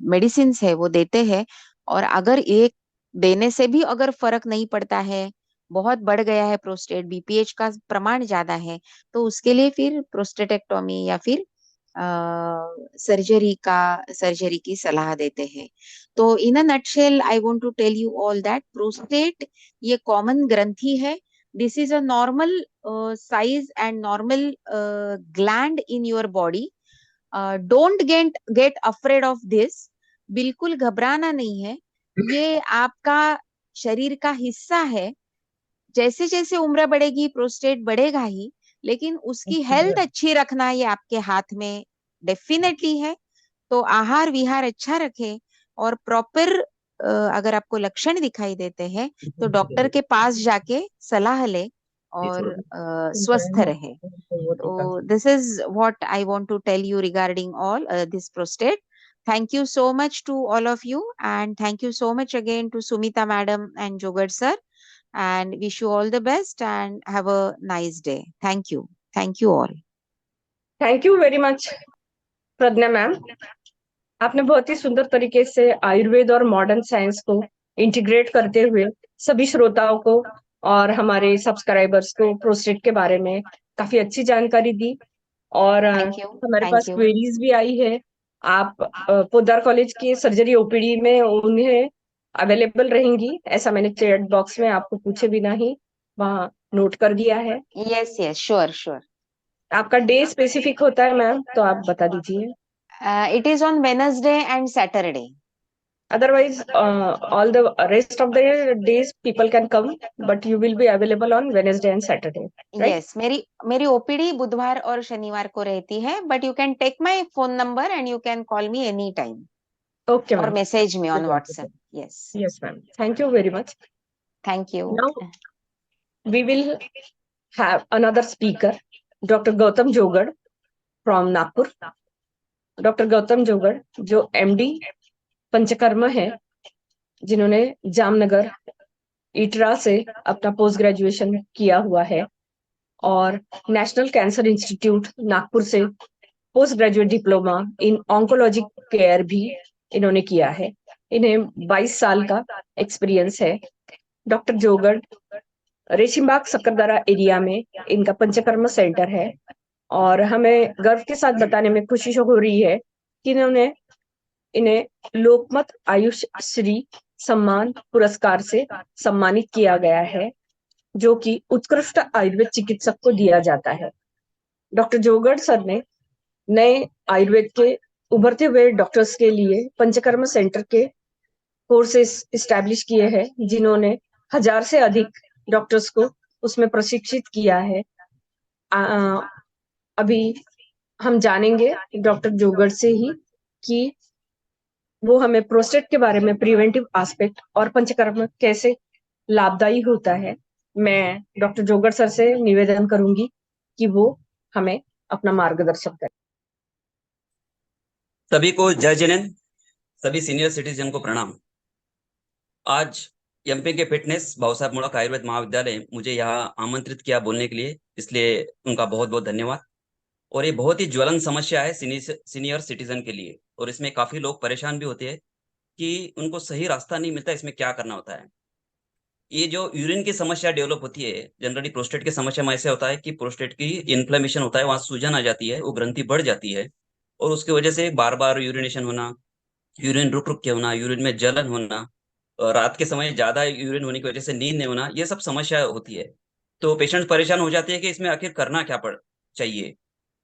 मेडिसिन है वो देते हैं। और अगर एक देने से भी अगर फर्क नहीं पड़ता है, बहुत बढ़ गया है प्रोस्टेट, बीपीएच का प्रमाण ज्यादा है, तो उसके लिए फिर प्रोस्टेटेक्टोमी या फिर सर्जरी की सलाह देते हैं। तो in a nutshell I want to tell you all that prostate ये कॉमन ग्रंथि है। This is a normal size and normal gland in your body. Don't get afraid of this. बिल्कुल घबराना नहीं है, ये आपका शरीर का हिस्सा है। जैसे जैसे उम्र बढ़ेगी प्रोस्टेट बढ़ेगा ही, लेकिन उसकी हेल्थ अच्छी रखना ये आपके हाथ में डेफिनेटली है। तो आहार विहार अच्छा रखें, और प्रॉपर अगर आपको लक्षण दिखाई देते हैं तो डॉक्टर के पास जाके सलाह ले और स्वस्थ रहे। So this is what I want to tell you regarding all this prostate. Thank you so much to all of you, and thank you so much again to Sumita madam and Jogad sir, and wish you all the best and have a nice day. Thank you. Thank you all. Thank you very much Pragya ma'am. आपने बहुत ही सुंदर तरीके से आयुर्वेद और मॉडर्न साइंस को इंटीग्रेट करते हुए सभी श्रोताओं को और हमारे सब्सक्राइबर्स को प्रोस्टेट के बारे में काफी अच्छी जानकारी दी। और Thank you. हमारे Thank पास you. क्वेरीज भी आई है। आप पोद्दार कॉलेज के सर्जरी ओपीडी में उन्हें अवेलेबल रहेंगी, ऐसा मैंने चैट बॉक्स में आपको पूछे बिना ही वहाँ नोट कर दिया है। Yes, yes, sure, sure. आपका डे स्पेसिफिक होता है मैम, तो आप बता दीजिए। It is on Wednesday and Saturday. Otherwise, all the rest of the days people can come, but you will be available on Wednesday and Saturday, right? Yes, मेरी ओपीडी बुधवार और शनिवार को रहती है, but you can take my phone number and you can call me anytime Okay, or ma'am. message me on WhatsApp. Yes. Yes, ma'am. Thank you very much. Thank you. Now we will have another speaker, Dr. Gautam Jogad from Nagpur. Doctor Gautam jugaad जो MD पंचकर्मा है, जिन्होंने जामनगर इटरा से अपना पोस्ट ग्रेजुएशन किया हुआ है और नेशनल कैंसर इंस्टीट्यूट नागपुर से post graduate diploma in oncology care भी इन्होंने किया है। इन्हें 22 साल का एक्सपीरियंस है। डॉक्टर जोगड़ रेशिमबाग सकरदरा एरिया में इनका पंचकर्मा सेंटर है और हमें गर्व के साथ बताने में खुशी हो रही है कि इन्हें लोकमत आयुष श्री सम्मान पुरस्कार से सम्मानित किया गया है, जो कि उत्कृष्ट आयुर्वेद चिकित्सक को दिया जाता है। डॉक्टर जोगड़ सर ने नए आयुर्वेद के उभरते हुए डॉक्टर्स के लिए पंचकर्मा सेंटर के कोर्सेस इस्टेब्लिश किए हैं, जिन्होंने 1000 से अधिक डॉक्टर्स को उसमें प्रशिक्षित किया है। अभी हम जानेंगे डॉक्टर जोगड़ से ही कि वो हमें प्रोस्टेट के बारे में प्रिवेंटिव एस्पेक्ट और पंचकर्म कैसे लाभदायी होता है। मैं डॉक्टर जोगड़ सर से निवेदन करूंगी कि वो हमें अपना मार्गदर्शन करें। सभी को जय जिनेंद्र, सभी सीनियर सिटीजन को प्रणाम। आज एमपी के फिटनेस भाऊ साहब मुड़क आयुर्वेद महाविद्यालय मुझे यहाँ आमंत्रित किया बोलने के लिए, इसलिए उनका बहुत बहुत धन्यवाद। और ये बहुत ही ज्वलन समस्या है सीनियर सिटीजन के लिए, और इसमें काफी लोग परेशान भी होते हैं कि उनको सही रास्ता नहीं मिलता, इसमें क्या करना होता है। ये जो यूरिन की समस्या डेवलप होती है, जनरली प्रोस्टेट की समस्या में ऐसे होता है कि प्रोस्टेट की इन्फ्लेमेशन होता है, वहां सूजन आ जाती है, वो ग्रंथि बढ़ जाती है और उसकी वजह से बार बार यूरिनेशन होना, यूरिन रुक रुक के होना, यूरिन में जलन होना, और रात के समय ज्यादा यूरिन होने की वजह से नींद नहीं होना, ये सब समस्या होती है। तो पेशेंट परेशान हो जाते हैं कि इसमें आखिर करना क्या पड़ चाहिए।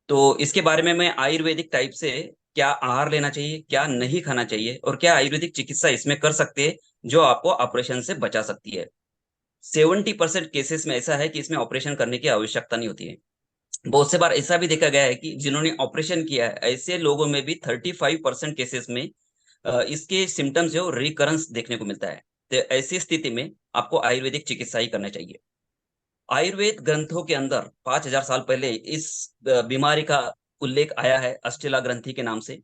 तो इसके बारे में मैं आयुर्वेदिक टाइप से क्या आहार लेना चाहिए, क्या नहीं खाना चाहिए, और क्या आयुर्वेदिक चिकित्सा इसमें कर सकते हैं जो आपको ऑपरेशन से बचा सकती है। 70% केसेस में ऐसा है कि इसमें ऑपरेशन करने की आवश्यकता नहीं होती है। बहुत से बार ऐसा भी देखा गया है कि जिन्होंने ऑपरेशन किया है, ऐसे लोगों में भी 35% केसेस में इसके सिम्टम्स जो रिकरेंस देखने को मिलता है। तो ऐसी स्थिति में आपको आयुर्वेदिक चिकित्सा ही करना चाहिए। आयुर्वेद ग्रंथों के अंदर 5000 साल पहले इस बीमारी का उल्लेख आया है अष्टला ग्रंथि के नाम से।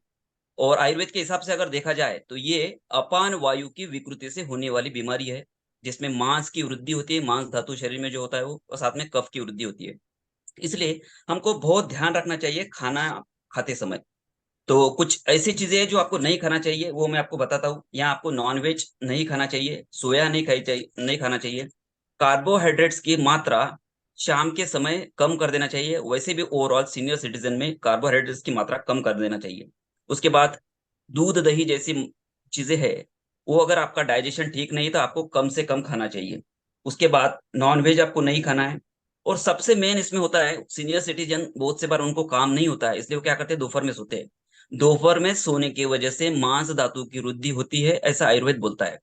और आयुर्वेद के हिसाब से अगर देखा जाए तो ये अपान वायु की विकृति से होने वाली बीमारी है, जिसमें मांस की वृद्धि होती है, मांस धातु शरीर में जो होता है वो, और साथ में कफ की वृद्धि होती है। इसलिए हमको बहुत ध्यान रखना चाहिए खाना खाते समय। तो कुछ ऐसी चीजें हैं जो आपको नहीं खाना चाहिए, वो मैं आपको बताता हूँ। यहाँ आपको नॉनवेज नहीं खाना चाहिए, सोया नहीं खाना चाहिए। कार्बोहाइड्रेट्स की मात्रा शाम के समय कम कर देना चाहिए। वैसे भी ओवरऑल सीनियर सिटीजन में कार्बोहाइड्रेट्स की मात्रा कम कर देना चाहिए। उसके बाद दूध दही जैसी चीजें है, वो अगर आपका डाइजेशन ठीक नहीं तो आपको कम से कम खाना चाहिए। उसके बाद नॉनवेज आपको नहीं खाना है। और सबसे मेन इसमें होता है, सीनियर सिटीजन बहुत से बार उनको काम नहीं होता है, इसलिए वो क्या करते हैं, दोपहर में सोते हैं। दोपहर में सोने की वजह से मांस धातु की वृद्धि होती है, ऐसा आयुर्वेद बोलता है।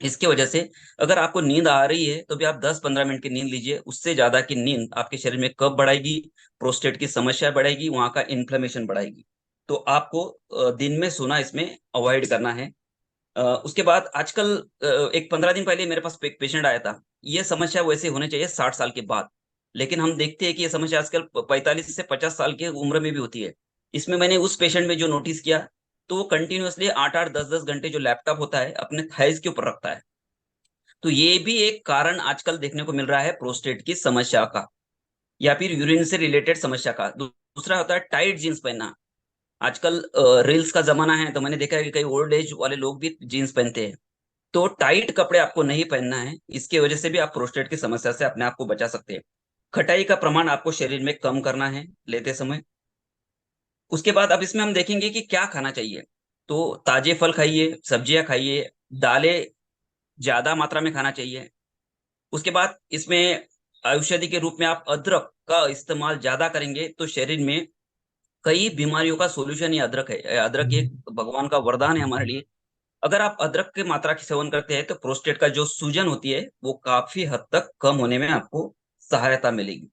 इसकी वजह से अगर आपको नींद आ रही है तो भी आप 10-15 मिनट की नींद लीजिए। उससे ज्यादा की नींद आपके शरीर में कब बढ़ाएगी, प्रोस्टेट की समस्या बढ़ाएगी, वहां का इन्फ्लेमेशन बढ़ाएगी। तो आपको दिन में सोना इसमें अवॉइड करना है। उसके बाद आजकल एक 15 दिन पहले मेरे पास एक पेशेंट आया था। ये समस्या वैसे होनी चाहिए 60 साल के बाद, लेकिन हम देखते हैं कि ये समस्या आजकल 45 से 50 साल की उम्र में भी होती है। इसमें मैंने उस पेशेंट में जो नोटिस किया, तो वो कंटिन्यूअसली 8-8 10-10 घंटे जो लैपटॉप होता है अपने थाइज के ऊपर रखता है। तो ये भी एक कारण आजकल देखने को मिल रहा है प्रोस्टेट की समस्या का, या फिर यूरिन से रिलेटेड समस्या का। दूसरा होता है टाइट जीन्स पहनना। आजकल रील्स का जमाना है, तो मैंने देखा है कि कई ओल्ड एज वाले लोग भी जीन्स पहनते हैं। तो टाइट कपड़े आपको नहीं पहनना है, इसकी वजह से भी आप प्रोस्टेट की समस्या से अपने आप को बचा सकते हैं। खटाई का प्रमाण आपको शरीर में कम करना है लेते समय। उसके बाद अब इसमें हम देखेंगे कि क्या खाना चाहिए। तो ताजे फल खाइए, सब्जियां खाइए, दालें ज्यादा मात्रा में खाना चाहिए। उसके बाद इसमें औषधि के रूप में आप अदरक का इस्तेमाल ज्यादा करेंगे तो शरीर में कई बीमारियों का सोल्यूशन ही अदरक है। अदरक एक भगवान का वरदान है हमारे लिए। अगर आप अदरक के मात्रा की सेवन करते हैं तो प्रोस्टेट का जो सूजन होती है वो काफी हद तक कम होने में आपको सहायता मिलेगी।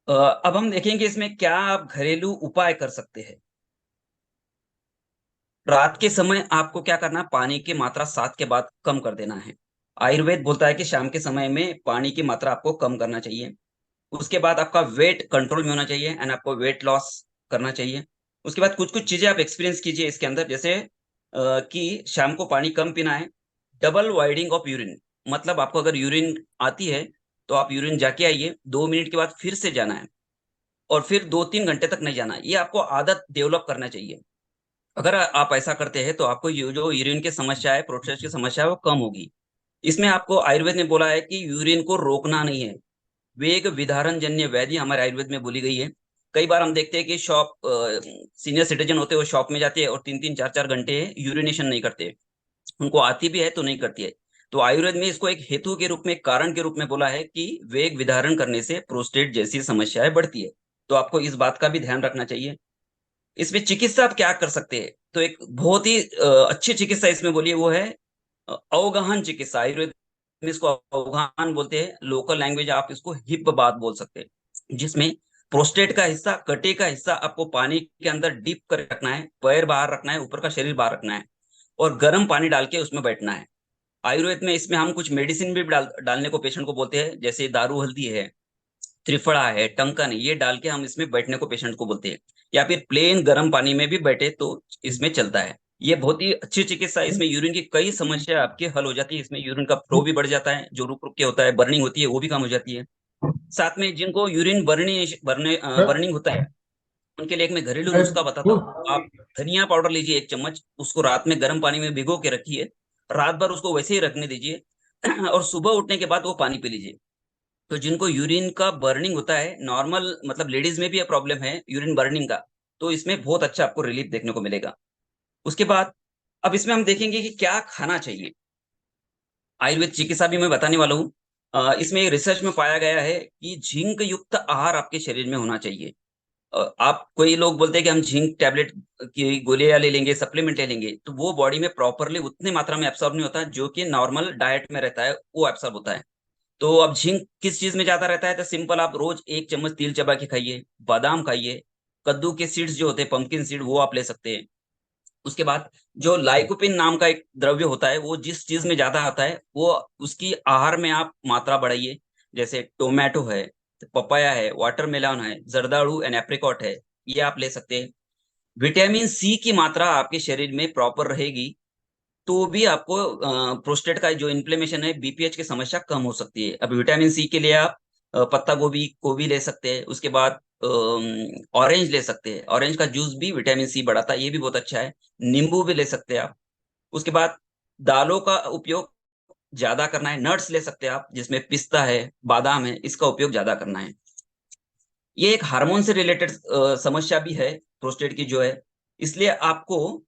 अब हम देखेंगे इसमें क्या आप घरेलू उपाय कर सकते हैं। रात के समय आपको क्या करना है, पानी की मात्रा 7 के बाद कम कर देना है। आयुर्वेद बोलता है कि शाम के समय में पानी की मात्रा आपको कम करना चाहिए। उसके बाद आपका वेट कंट्रोल में होना चाहिए एंड आपको वेट लॉस करना चाहिए। उसके बाद कुछ कुछ चीजें आप एक्सपीरियंस कीजिए इसके अंदर, जैसे कि शाम को पानी कम पीना है, डबल वाइडिंग ऑफ यूरिन, मतलब आपको अगर यूरिन आती है तो आप यूरिन जाके आइए, 2 मिनट के बाद फिर से जाना है और फिर 2-3 घंटे तक नहीं जाना है। ये आपको आदत डेवलप करना चाहिए। अगर आप ऐसा करते हैं तो आपको ये जो यूरिन की समस्या है, प्रोस्टेट की समस्या है, वो कम होगी। इसमें आपको आयुर्वेद ने बोला है कि यूरिन को रोकना नहीं है, वेग विधारण जन्य व्याधि हमारे आयुर्वेद में बोली गई है। कई बार हम देखते हैं कि सीनियर सिटीजन होते हैं, वो शॉप में जाते हैं और 3-3 4-4 घंटे यूरिनेशन नहीं करते, उनको आती भी है तो नहीं करती है। तो आयुर्वेद में इसको एक हेतु के रूप में, एक कारण के रूप में बोला है कि वेग विधारण करने से प्रोस्टेट जैसी समस्याएं बढ़ती है। तो आपको इस बात का भी ध्यान रखना चाहिए। इसमें चिकित्सा आप क्या कर सकते हैं, तो एक बहुत ही अच्छी चिकित्सा इसमें बोली है, वो है अवगाहन चिकित्सा। आयुर्वेद में इसको अवगाहन बोलते हैं, लोकल लैंग्वेज आप इसको हिप बात बोल सकते हैं, जिसमें प्रोस्टेट का हिस्सा, कटी का हिस्सा आपको पानी के अंदर डीप कर रखना है, पैर बाहर रखना है, ऊपर का शरीर बाहर रखना है और गर्म पानी डाल के उसमें बैठना है। आयुर्वेद में इसमें हम कुछ मेडिसिन भी डालने को पेशेंट को बोलते हैं, जैसे दारू हल्दी है, त्रिफला है, टंकन है, ये डाल के हम इसमें बैठने को पेशेंट को बोलते हैं। या फिर प्लेन गर्म पानी में भी बैठे तो इसमें चलता है। ये बहुत ही अच्छी चिकित्सा है। इसमें यूरिन की कई समस्या आपके हल हो जाती है। इसमें यूरिन का फ्लो भी बढ़ जाता है, जो रुक रुक के होता है, बर्निंग होती है, वो भी कम हो जाती है। साथ में जिनको यूरिन बर्निंग होता है, उनके लिए एक मैं घरेलू नुस्खा बताता हूँ। आप धनिया पाउडर लीजिए 1 चम्मच, उसको रात में गर्म पानी में भिगो के रखिए, रात भर उसको वैसे ही रखने दीजिए और सुबह उठने के बाद वो पानी पी लीजिए। तो जिनको यूरिन का बर्निंग होता है, नॉर्मल मतलब लेडीज में भी ये प्रॉब्लम है यूरिन बर्निंग का, तो इसमें बहुत अच्छा आपको रिलीफ देखने को मिलेगा। उसके बाद अब इसमें हम देखेंगे कि क्या खाना चाहिए। आयुर्वेद चिकित्सा भी मैं बताने वाला हूँ। इसमें रिसर्च में पाया गया है कि झिंक युक्त आहार आपके शरीर में होना चाहिए। आप, कोई लोग बोलते हैं कि हम झिंक टैबलेट की गोलियां ले लेंगे, सप्लीमेंट ले लेंगे, तो वो बॉडी में प्रॉपरली उतनी मात्रा में एब्सॉर्ब नहीं होता जो कि नॉर्मल डाइट में रहता है, वो एब्सॉर्ब होता है। तो अब झिंक किस चीज में ज्यादा रहता है, तो सिंपल, आप रोज 1 चम्मच तिल चबा के खाइए, बादाम खाइए, कद्दू के सीड्स जो होते हैं, पंपकिन सीड, वो आप ले सकते हैं। उसके बाद जो लाइकोपिन नाम का एक द्रव्य होता है, वो जिस चीज में ज्यादा आता है, वो उसकी आहार में आप मात्रा बढ़ाइए। जैसे टोमेटो है, पपाया है, वाटरमेलन है, जर्दालू एंड एप्रिकॉट है, ये आप ले सकते हैं। विटामिन सी की मात्रा आपके शरीर में प्रॉपर रहेगी तो भी आपको प्रोस्टेट का जो इन्फ्लेमेशन है, बीपीएच की समस्या कम हो सकती है। अब विटामिन सी के लिए आप पत्ता गोभी को भी ले सकते हैं। उसके बाद ऑरेंज ले सकते हैं, ऑरेंज का जूस भी विटामिन सी बढ़ाता है, ये भी बहुत अच्छा है। नींबू भी ले सकते हैं आप। उसके बाद दालों का उपयोग ज्यादा करना है, नट्स ले सकते हैं आप, जिसमें पिस्ता है, बादाम है, इसका उपयोग ज्यादा करना है। ये एक हार्मोन से रिलेटेड समस्या भी है प्रोस्टेट की जो है, इसलिए आपको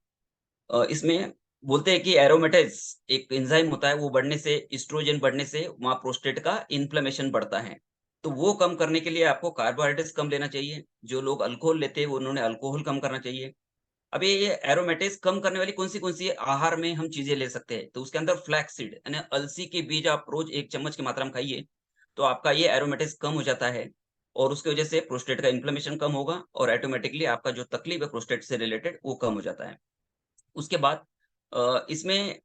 इसमें बोलते हैं कि एरोमेटेज एक एंजाइम होता है, वो बढ़ने से, एस्ट्रोजन बढ़ने से वहाँ प्रोस्टेट का इन्फ्लेमेशन बढ़ता है। तो वो कम करने के लिए आपको कार्बोहाइड्रेट्स कम लेना चाहिए। जो लोग अल्कोहल लेते हैं, उन्होंने अल्कोहल कम करना चाहिए। अब ये एरोमेटेज कम करने वाली कौन सी आहार में हम चीजें ले सकते हैं, तो उसके अंदर फ्लैक्स सीड यानी अलसी के बीज आप रोज 1 चम्मच की मात्रा में खाइए, तो आपका ये एरोमेटेज कम हो जाता है और उसकी वजह से प्रोस्टेट का इन्फ्लेमेशन कम होगा और ऑटोमेटिकली आपका जो तकलीफ है प्रोस्टेट से रिलेटेड, वो कम हो जाता है। उसके बाद इसमें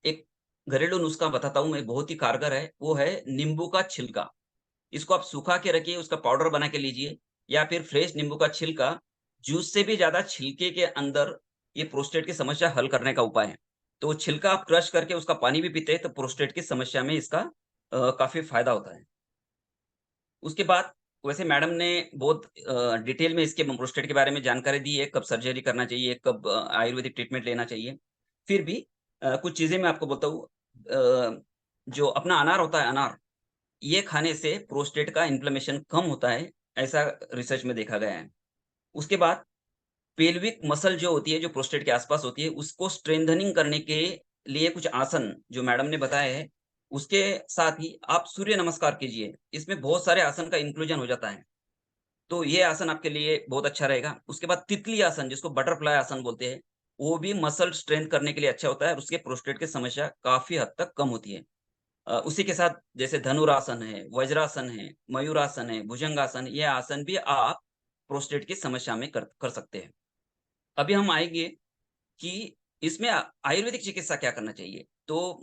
एक घरेलू नुस्खा बताता हूँ मैं, बहुत ही कारगर है, वो है नींबू का छिलका। इसको आप सुखा के रखिए, उसका पाउडर बना के लीजिए, या फिर फ्रेश नींबू का छिलका, जूस से भी ज्यादा छिलके के अंदर ये प्रोस्टेट की समस्या हल करने का उपाय है। तो वो छिलका आप क्रश करके उसका पानी भी पीते हैं तो प्रोस्टेट की समस्या में इसका काफी फायदा होता है। उसके बाद वैसे मैडम ने बहुत डिटेल में इसके प्रोस्टेट के बारे में जानकारी दी है, कब सर्जरी करना चाहिए, कब आयुर्वेदिक ट्रीटमेंट लेना चाहिए। फिर भी कुछ चीजें मैं आपको बताऊँ। जो अपना अनार होता है, अनार, ये खाने से प्रोस्टेट का इन्फ्लेमेशन कम होता है, ऐसा रिसर्च में देखा गया है। उसके बाद पेल्विक मसल जो होती है, जो प्रोस्टेट के आसपास होती है, उसको स्ट्रेंथनिंग करने के लिए कुछ आसन जो मैडम ने बताया है, उसके साथ ही आप सूर्य नमस्कार कीजिए। इसमें बहुत सारे आसन का इंक्लूजन हो जाता है, तो ये आसन आपके लिए बहुत अच्छा रहेगा। उसके बाद तितली आसन, जिसको बटरफ्लाई आसन बोलते हैं, वो भी मसल स्ट्रेंथ करने के लिए अच्छा होता है और उसके प्रोस्टेट की समस्या काफी हद तक कम होती है। उसी के साथ जैसे धनुरासन है, वज्रासन है, मयूरासन है, भुजंगासन, ये आसन भी आप प्रोस्टेट की समस्या में कर सकते हैं। अभी हम आएंगे कि इसमें आयुर्वेदिक चिकित्सा क्या करना चाहिए? तो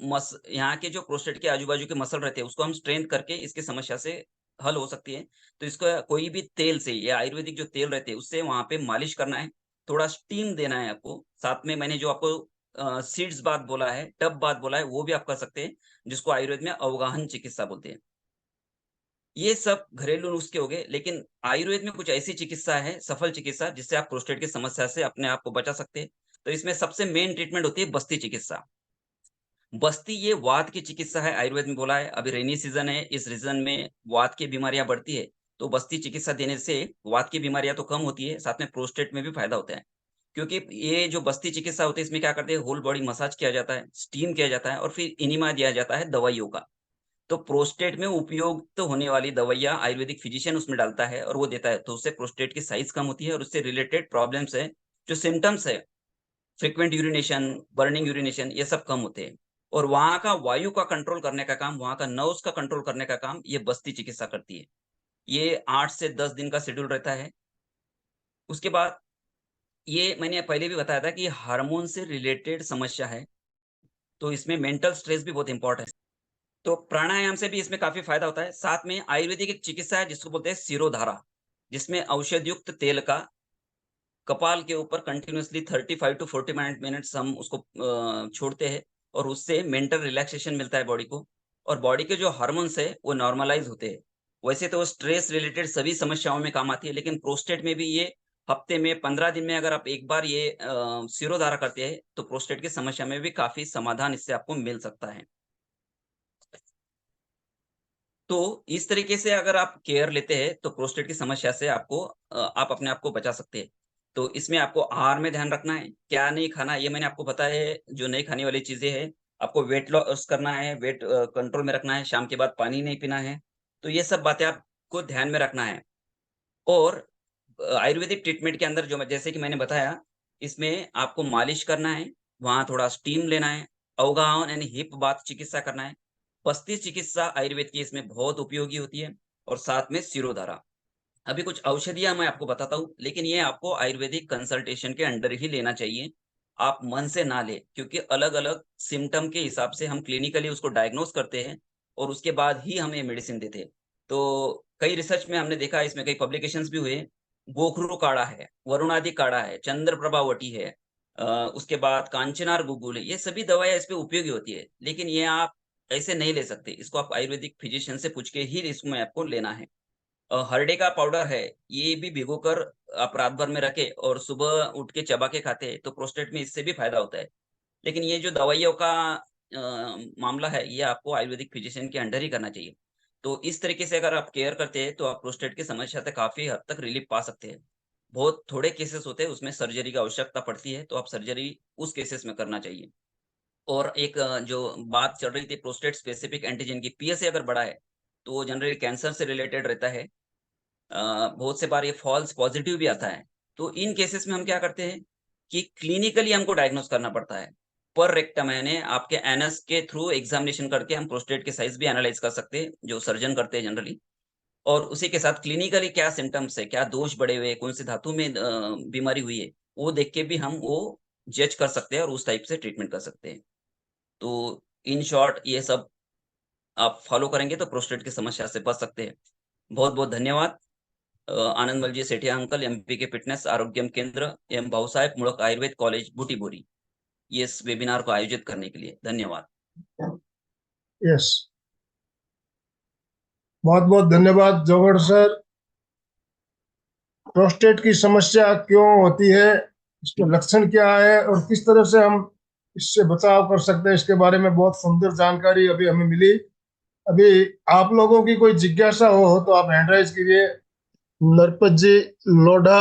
यहाँ के जो प्रोस्टेट के आजू-बाजू के मसल रहते हैं, उसको हम स्ट्रेंथ करके इसकी समस्या से हल हो सकती है। तो इसको कोई भी तेल से या आयुर्वेदिक जो तेल रहते हैं, उससे वहाँ पे मालिश करना है, थोड़ा स्टीम देना है आपको। साथ में मैंने जो आपको सीड्स बाथ बोला है, टब बाथ बोला है, वो भी आप कर सकते हैं, जिसको आयुर्वेद में अवगाहन चिकित्सा बोलते हैं। ये सब घरेलू नुस्खे हो गए, लेकिन आयुर्वेद में कुछ ऐसी चिकित्सा है, सफल चिकित्सा, जिससे आप प्रोस्टेट की समस्या से अपने आप को बचा सकते हैं। तो इसमें सबसे मेन ट्रीटमेंट होती है बस्ती चिकित्सा। बस्ती ये वात की चिकित्सा है, आयुर्वेद में बोला है। अभी रेनी सीजन है, इस सीजन में वात की बीमारियां बढ़ती है, तो बस्ती चिकित्सा देने से वात की बीमारियां तो कम होती है, साथ में प्रोस्टेट में भी फायदा होता है। क्योंकि ये जो बस्ती चिकित्सा होती है, इसमें क्या करते हैं, होल बॉडी मसाज किया जाता है, स्टीम किया जाता है और फिर इनिमा दिया जाता है दवाइयों का। तो प्रोस्टेट में उपयुक्त होने वाली दवाइयाँ आयुर्वेदिक फिजिशियन उसमें डालता है और वो देता है, तो उससे प्रोस्टेट की साइज कम होती है और उससे रिलेटेड प्रॉब्लम्स है, जो सिम्पटम्स है, फ्रीक्वेंट यूरिनेशन, बर्निंग यूरिनेशन, ये सब कम होते हैं। और वहाँ का वायु का कंट्रोल करने का काम, वहाँ का नर्व्स का कंट्रोल करने का काम ये बस्ती चिकित्सा करती है। ये 8 से 10 दिन का शेड्यूल रहता है। उसके बाद ये मैंने पहले भी बताया था कि हार्मोन से रिलेटेड समस्या है, तो इसमें मेंटल स्ट्रेस भी बहुत इंपॉर्टेंट है। तो प्राणायाम से भी इसमें काफ़ी फ़ायदा होता है। साथ में आयुर्वेदिक एक चिकित्सा है जिसको बोलते हैं शिरोधारा, जिसमें औषध युक्त तेल का कपाल के ऊपर कंटिन्यूअसली 35 टू 40 मिनट्स हम उसको छोड़ते हैं और उससे मेंटल रिलैक्सेशन मिलता है बॉडी को और बॉडी के जो हार्मोन्स है वो नॉर्मलाइज़ होते हैं। वैसे तो स्ट्रेस रिलेटेड सभी समस्याओं में काम आती है, लेकिन प्रोस्टेट में भी ये हफ्ते में 15 दिन में अगर आप एक बार ये शिरोधारा करते हैं, तो प्रोस्टेट की समस्या में भी काफ़ी समाधान इससे आपको मिल सकता है। तो इस तरीके से अगर आप केयर लेते हैं, तो प्रोस्टेट की समस्या से आप अपने आप को बचा सकते हैं। तो इसमें आपको आहार में ध्यान रखना है, क्या नहीं खाना है, ये मैंने आपको बताया है, जो नहीं खाने वाली चीज़ें हैं। आपको वेट लॉस करना है, वेट कंट्रोल में रखना है, शाम के बाद पानी नहीं पीना है। तो ये सब बातें आपको ध्यान में रखना है। और आयुर्वेदिक ट्रीटमेंट के अंदर जो मैं जैसे कि मैंने बताया, इसमें आपको मालिश करना है, वहाँ थोड़ा स्टीम लेना है, अवगाहन यानी हिप बाथ चिकित्सा करना है। पस्ती चिकित्सा आयुर्वेद की इसमें बहुत उपयोगी होती है और साथ में शिरोधारा। अभी कुछ औषधियाँ मैं आपको बताता हूँ, लेकिन ये आपको आयुर्वेदिक कंसल्टेशन के अंडर ही लेना चाहिए। आप मन से ना लें, क्योंकि अलग-अलग सिम्पटम के हिसाब से हम क्लिनिकली उसको डायग्नोज़ करते हैं और उसके बाद ही हम ये मेडिसिन देते हैं। तो कई रिसर्च में हमने देखा है, इसमें कई पब्लिकेशंस भी हुए। गोखरू काढ़ा है, वरुणादि काढ़ा है, चंद्रप्रभा वटी है, उसके बाद कांचनार गुगुल है, ये सभी दवाइयाँ इस पे उपयोगी होती है। लेकिन ये आप ऐसे नहीं ले सकते, इसको आप आयुर्वेदिक फिजिशियन से पूछ के ही इसमें आपको लेना है। हरडे का पाउडर है, ये भी भिगोकर आप रात भर में रखें और सुबह उठ के चबा के खाते हैं, तो प्रोस्टेट में इससे भी फ़ायदा होता है। लेकिन ये जो दवाइयों का मामला है, ये आपको आयुर्वेदिक फिजिशियन के अंडर ही करना चाहिए। तो इस तरीके से अगर आप केयर करते हैं, तो आप प्रोस्टेट की समस्या से काफ़ी हद तक रिलीफ़ पा सकते हैं। बहुत थोड़े केसेस होते हैं, उसमें सर्जरी की आवश्यकता पड़ती है, तो आप सर्जरी उस केसेस में करना चाहिए। और एक जो बात चल रही थी प्रोस्टेट स्पेसिफिक एंटीजन की, पीएसए अगर बढ़ा है, तो जनरली कैंसर से रिलेटेड रहता है। बहुत से बार ये फॉल्स पॉजिटिव भी आता है। तो इन केसेस में हम क्या करते हैं कि क्लिनिकली हमको डायग्नोज करना पड़ता है। पर रेक्टम यानी आपके एनस के थ्रू एग्जामिनेशन करके हम प्रोस्टेट के साइज भी एनालाइज कर सकते हैं, जो सर्जन करते हैं जनरली। और उसी के साथ क्लिनिकली क्या सिम्पटम्स है, क्या दोष बढ़े हुए हैं, कौन सी धातु में बीमारी हुई है, वो देख के भी हम वो जज कर सकते हैं और उस टाइप से ट्रीटमेंट कर सकते हैं। तो इन शॉर्ट ये सब आप फॉलो करेंगे तो प्रोस्टेट की समस्या से बच सकते हैं। बहुत-बहुत धन्यवाद। आनंदमलजी सेठिया अंकल, एमपी के फिटनेस आरोग्यम केंद्र एवं भाऊसाहेब मुळक आयुर्वेद कॉलेज बूटीबोरी, ये इस वेबिनार को आयोजित करने के लिए धन्यवाद। यस, बहुत बहुत धन्यवाद जोगड़ सर। प्रोस्टेट की समस्या क्यों होती है, इसके लक्षण क्या है और किस तरह से हम इससे बचाव कर सकते हैं, इसके बारे में बहुत सुंदर जानकारी अभी हमें मिली। अभी आप लोगों की कोई जिज्ञासा हो तो आप हैंड राइज कीजिए। नरपत जी लोढ़ा,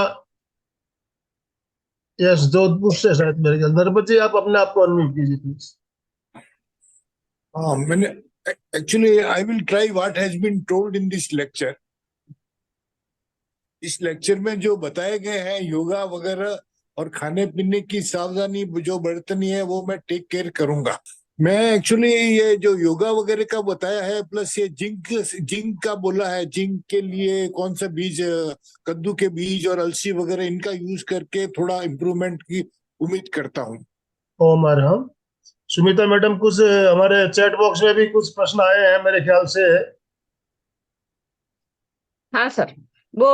यस, जोधपुर से शायद मेरे ख्याल। नरपत जी आप अपने आप को अनम्यूट कीजिए प्लीज। हाँ, मैंने actually I will try what has been told in this lecture. इस लेक्चर में जो बताए गए हैं योगा वगैरह और खाने पीने की सावधानी जो बरतनी है वो मैं टेक केयर करूंगा। मैं एक्चुअली ये जो योगा वगैरह का बताया है, प्लस ये जिंक का बोला है, जिंक के लिए कौन सा बीज, कद्दू के बीज और अलसी वगैरह, इनका यूज करके थोड़ा इम्प्रूवमेंट की उम्मीद करता हूँ। ओम अरहम। सुमिता मैडम, कुछ हमारे चैट बॉक्स में भी कुछ प्रश्न आए हैं मेरे ख्याल से। हाँ सर, वो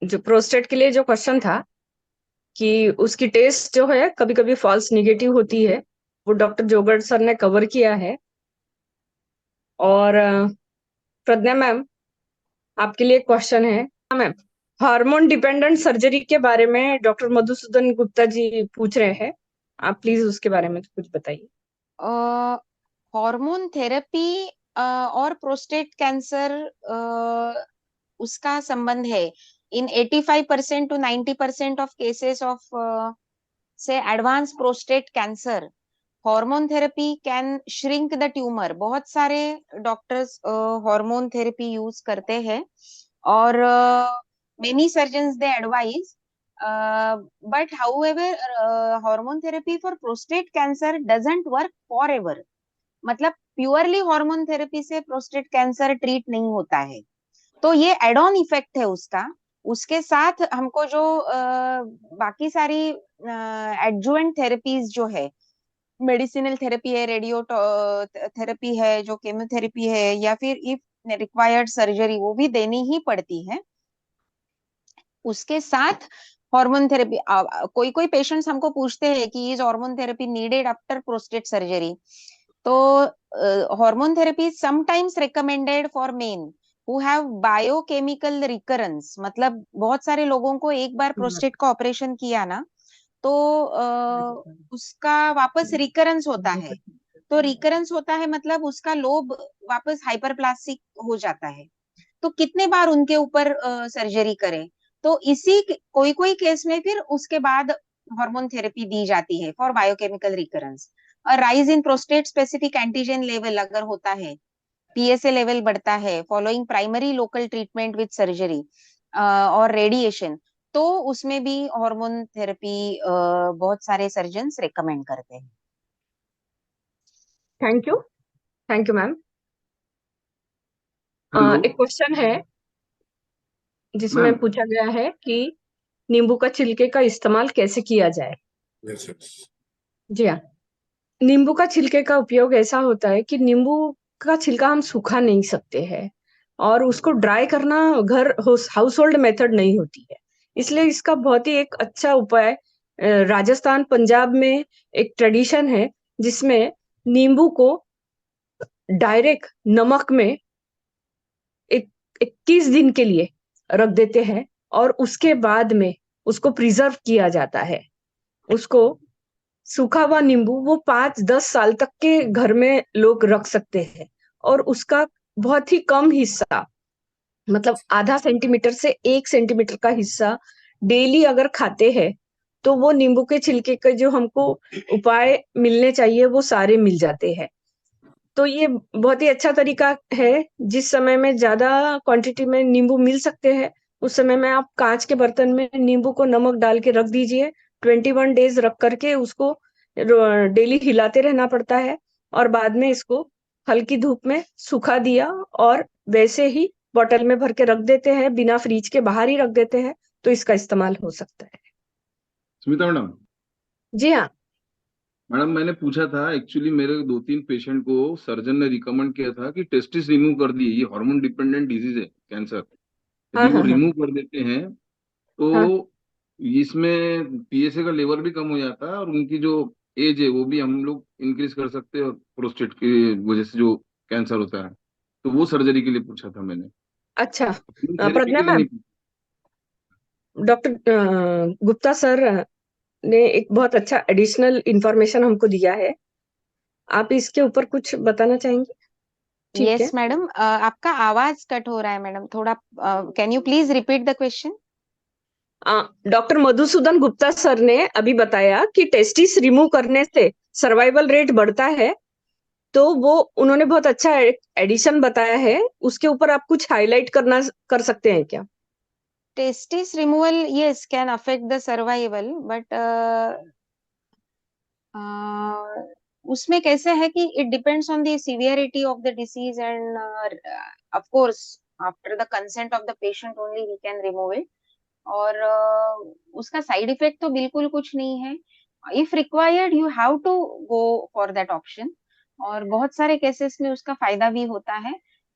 जो प्रोस्टेट के लिए जो क्वेश्चन था कि उसकी टेस्ट जो है कभी कभी फॉल्स निगेटिव होती है, वो डॉक्टर जोगड़ सर ने कवर किया है। और प्रज्ञा मैम, आपके लिए क्वेश्चन है। हाँ मैम, हार्मोन डिपेंडेंट सर्जरी के बारे में डॉक्टर मधुसूदन गुप्ता जी पूछ रहे हैं, आप प्लीज उसके बारे में कुछ बताइए। हार्मोन थेरेपी और प्रोस्टेट कैंसर उसका संबंध है। इन 85% to 90% ऑफ केसेस ऑफ से advance prostate cancer, hormone therapy can shrink the tumour. बहुत सारे डॉक्टर्स हार्मोन थेरेपी यूज करते हैं और many surgeons they advise, but however hormone therapy for prostate cancer doesn't work for ever. मतलब प्योरली हार्मोन थेरेपी से प्रोस्टेट कैंसर ट्रीट नहीं होता है, तो ये एड ऑन इफेक्ट है उसका। उसके साथ हमको जो बाकी सारी एडजुवेंट थेरेपीज जो है, मेडिसिनल थेरेपी है, रेडियो थेरेपी है, जो केमोथेरेपी है, या फिर इफ रिक्वायर्ड सर्जरी, वो भी देनी ही पड़ती है। उसके साथ हार्मोन थेरेपी, कोई कोई पेशेंट्स हमको पूछते हैं कि is hormone therapy needed after prostate surgery. तो hormone therapy sometimes recommended for men who have biochemical recurrence. मतलब बहुत सारे लोगों को एक बार प्रोस्टेट का ऑपरेशन किया ना, तो उसका वापस रिकरेंस होता है। तो रिकरेंस होता है मतलब उसका लोब वापस हाइपरप्लास्टिक हो जाता है। तो कितने बार उनके ऊपर सर्जरी करें? तो इसी कोई कोई केस में फिर उसके बाद हार्मोन थेरेपी दी जाती है फॉर बायोकेमिकल रिकरेंस। और rise in prostate specific antigen level अगर होता है, पीएसए लेवल बढ़ता है following primary local treatment with surgery और रेडिएशन, तो उसमें भी हार्मोन थेरेपी बहुत सारे सर्जन्स रेकमेंड करते हैं। Thank you ma'am. हेलो एक क्वेश्चन है जिसमें मैम। पूछा गया है कि नींबू का छिलके का इस्तेमाल कैसे किया जाए। जी हाँ, नींबू का छिलके का उपयोग ऐसा होता है कि नींबू का छिलका हम सुखा नहीं सकते हैं और उसको ड्राई करना घर हाउस होल्ड मेथड नहीं होती है, इसलिए इसका बहुत ही एक अच्छा उपाय राजस्थान पंजाब में एक ट्रेडिशन है जिसमें नींबू को डायरेक्ट नमक में 21 दिन के लिए रख देते हैं और उसके बाद में उसको प्रिजर्व किया जाता है। उसको सूखा हुआ नींबू वो 5-10 साल तक के घर में लोग रख सकते हैं और उसका बहुत ही कम हिस्सा, मतलब आधा सेंटीमीटर से 1 सेंटीमीटर का हिस्सा डेली अगर खाते हैं तो वो नींबू के छिलके के जो हमको उपाय मिलने चाहिए वो सारे मिल जाते हैं। तो ये बहुत ही अच्छा तरीका है। जिस समय में ज्यादा क्वांटिटी में नींबू मिल सकते हैं उस समय में आप कांच के बर्तन में नींबू को नमक डाल के रख दीजिए। 21 डेज रख करके उसको डेली हिलाते रहना पड़ता है और बाद में इसको हल्की धूप में सुखा दिया और वैसे ही बॉटल में भर के रख देते हैं, बिना फ्रिज के बाहर ही रख देते हैं, तो इसका इस्तेमाल हो सकता है। सुमिता मैडम, जी हाँ। मैडम मैंने पूछा था, एक्चुअली मेरे 2-3 पेशेंट को सर्जन ने रिकमेंड किया था कि टेस्टिस रिमूव कर दिए, ये हार्मोन डिपेंडेंट डिजीज है कैंसर। हाँ यदि वो हाँ हाँ रिमूव कर देते हैं तो हाँ। इसमें पीएसए का लेवल भी कम हो जाता है और उनकी जो एज है वो भी हम लोग इंक्रीज कर सकते हैं, और प्रोस्टेट की वजह से जो कैंसर होता है, तो वो सर्जरी के लिए पूछा था मैंने, अच्छा, थेरेपी प्रज्ञा के लिए मैम, नहीं पूछा। डॉक्टर गुप्ता सर ने एक बहुत अच्छा एडिशनल इंफॉर्मेशन हमको दिया है, आप इसके ऊपर कुछ बताना चाहेंगे? ठीक है। यस मैडम, आपका आवाज कट हो रहा है मैडम, थोड़ा can you please repeat the question? Doctor Madhusudan Gupta sir ने अभी बताया कि टेस्टिस रिमूव करने से सर्वाइवल रेट बढ़ता है, तो वो उन्होंने बहुत अच्छा एडिशन बताया है, उसके ऊपर आप कुछ हाईलाइट कर सकते हैं क्या? Testis removal yes can affect the survival, but उसमें कैसे है कि it depends on the severity of the disease and of course after the consent of the patient only we can remove it. और उसका साइड इफेक्ट तो बिल्कुल कुछ नहीं है। If required you have to go for that option, और बहुत सारे केसेस में उसका फायदा भी होता है,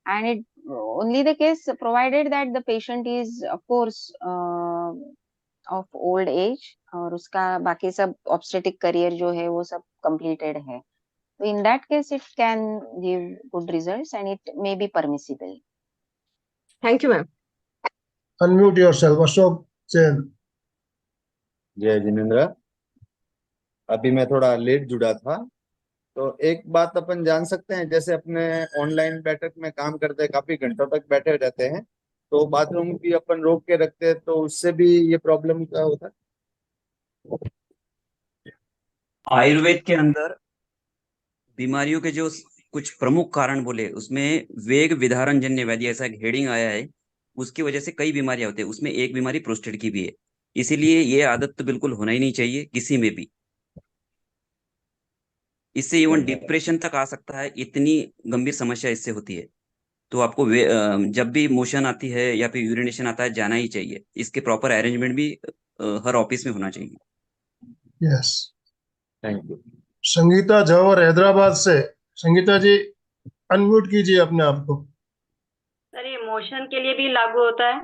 and it only the case provided that the patient is of course of old age, और उसका बाकी सब ऑब्स्टेटिक करियर जो है वो सब कंप्लीटेड है, तो in that case it can give good results and it may be permissible. Thank you ma'am. Unmute yourself, Ashok Jain. जय जिनेन्द्र। अभी मैं थोड़ा लेट जुड़ा था, तो एक बात अपन जान सकते हैं, जैसे अपने ऑनलाइन बैठक में काम करते हैं, काफी घंटों तक बैठे रहते हैं, तो बाथरूम भी अपन रोक के रखते हैं, तो उससे भी ये प्रॉब्लम क्या होता है? आयुर्वेद के अंदर बीमारियों के जो कुछ प्रमुख कारण बोले, उसमें वेग विधारण जन्य व्याधि ऐसा एक हेडिंग आया है, उसकी वजह से कई बीमारियां होती है, उसमें एक बीमारी प्रोस्टेट की भी है। इसीलिए ये आदत तो बिल्कुल होना ही नहीं चाहिए किसी में भी, इससे इवन डिप्रेशन तक आ सकता है, इतनी गंभीर समस्या इससे होती है। तो आपको जब भी मोशन आती है या फिर यूरिनेशन आता है, जाना ही चाहिए। इसके प्रॉपर अरेंजमेंट भी हर ऑफिस में होना चाहिए। Yes. Thank you. Sangeeta Johar Hyderabad से. संगीता जी, अनम्यूट कीजिए अपने आप को. सर ये मोशन के लिए भी लागू होता है?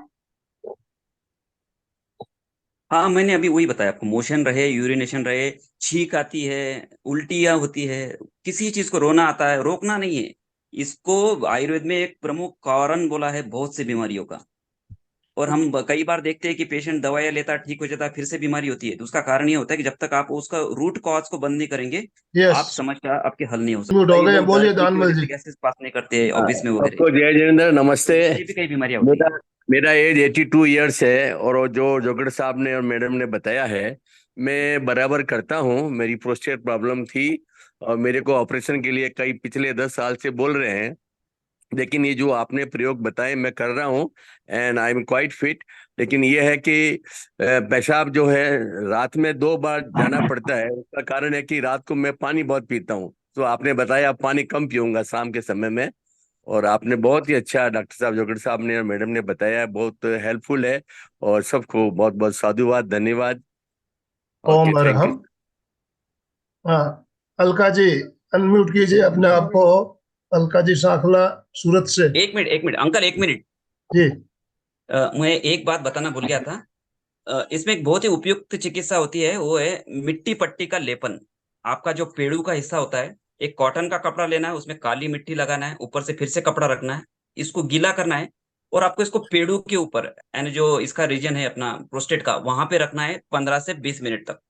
हाँ, मैंने अभी वही बताया आपको, मोशन रहे, यूरिनेशन रहे, छींक आती है, उल्टियाँ होती है, किसी चीज को रोना आता है, रोकना नहीं है इसको। आयुर्वेद में एक प्रमुख कारण बोला है बहुत सी बीमारियों का, और हम कई बार देखते हैं कि पेशेंट दवाइयाँ लेता है, ठीक हो जाता है, फिर से बीमारी होती है। तो उसका कारण ये होता है कि जब तक आप उसका रूट कॉज को बंद नहीं करेंगे, यस. आप समस्या आपके हल नहीं हो म्यूट हो सकती। गए, लोग बोलिए डायरेक्टली दानमल जी. गैसेस पास नहीं करते ऑफिस में वगैरह, सबको जय जिनेन्द्र, नमस्ते। इससे भी कई बीमारियां होती मेरा है। मेरा एज 82 ईयर्स है, और वो जो जोगड़ साहब ने और मैडम ने बताया है, मैं बराबर करता हूँ। मेरी प्रोस्टेट प्रॉब्लम थी, और मेरे को ऑपरेशन के लिए कई पिछले 10 साल से बोल रहे हैं, लेकिन ये जो आपने प्रयोग बताए मैं कर रहा हूँ, and I am quite fit. लेकिन ये है कि पेशाब जो है रात में 2 बार जाना पड़ता है। उसका कारण है कि रात को मैं पानी बहुत पीता हूँ, तो आपने बताया आप पानी कम पीऊंगा शाम के समय में, और आपने बहुत ही अच्छा, डॉक्टर साहब, जोगड़ साहब ने और मैडम ने बताया, बहुत हेल्पफुल है, और सबको बहुत बहुत साधुवाद, धन्यवाद। Okay, Om thank you. Arham. हाँ, अलका जी, अनम्यूट कीजिए अपने आप को. अलका जी साखला, सूरत से. एक मिनट अंकल, एक मिनट। जी. मैं एक बात बताना भूल गया था। इसमें एक बहुत ही उपयुक्त चिकित्सा होती है, वो है मिट्टी पट्टी का लेपन। आपका जो पेड़ू का हिस्सा होता है, एक कॉटन का कपड़ा लेना है, उसमें काली मिट्टी लगाना है, ऊपर से फिर से कपड़ा रखना है, इसको गीला करना है, और आपको इसको पेड़ू के ऊपर, यानी जो इसका रीजन है अपना प्रोस्टेट का, वहां पे रखना है 15 से 20 मिनट तक।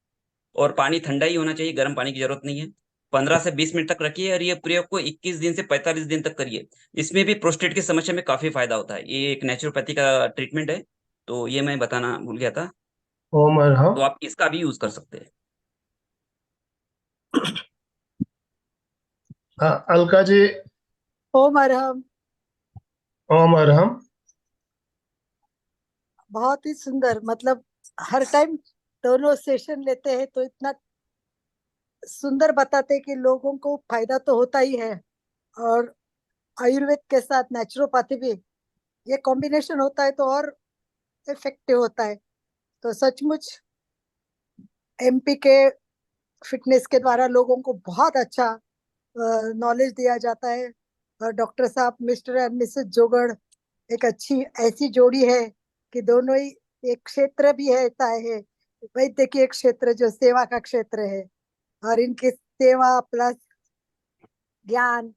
और पानी ठंडा ही होना चाहिए, गर्म पानी की जरूरत नहीं है। 15 से 20 मिनट तक रखिए, और ये प्रयोग को 21 दिन से 45 दिन तक करिए। इसमें भी प्रोस्टेट की समस्या में काफी फायदा होता है। ये एक नेचुरोपैथी का ट्रीटमेंट है, तो ये मैं बताना भूल गया था। ओम अरहम. तो आप इसका भी यूज कर सकते हैं। हाँ, अलका जी. ओम अरहम। ओम अरहम. बहुत ही सुंदर, मतलब हर टाइम दोनों सेशन लेते हैं तो इतना सुंदर बताते हैं कि लोगों को फायदा तो होता ही है, और आयुर्वेद के साथ नेचुरोपैथी भी, ये कॉम्बिनेशन होता है तो और इफेक्टिव होता है। तो सचमुच एमपी के फिटनेस के द्वारा लोगों को बहुत अच्छा नॉलेज दिया जाता है, और डॉक्टर साहब, मिस्टर एंड मिसेस जोगड़ एक अच्छी ऐसी जोड़ी है कि दोनों ही एक क्षेत्र भी है, ऐसा है वैद्य की एक क्षेत्र जो सेवा का क्षेत्र है, और इनकी सेवा प्लस ज्ञान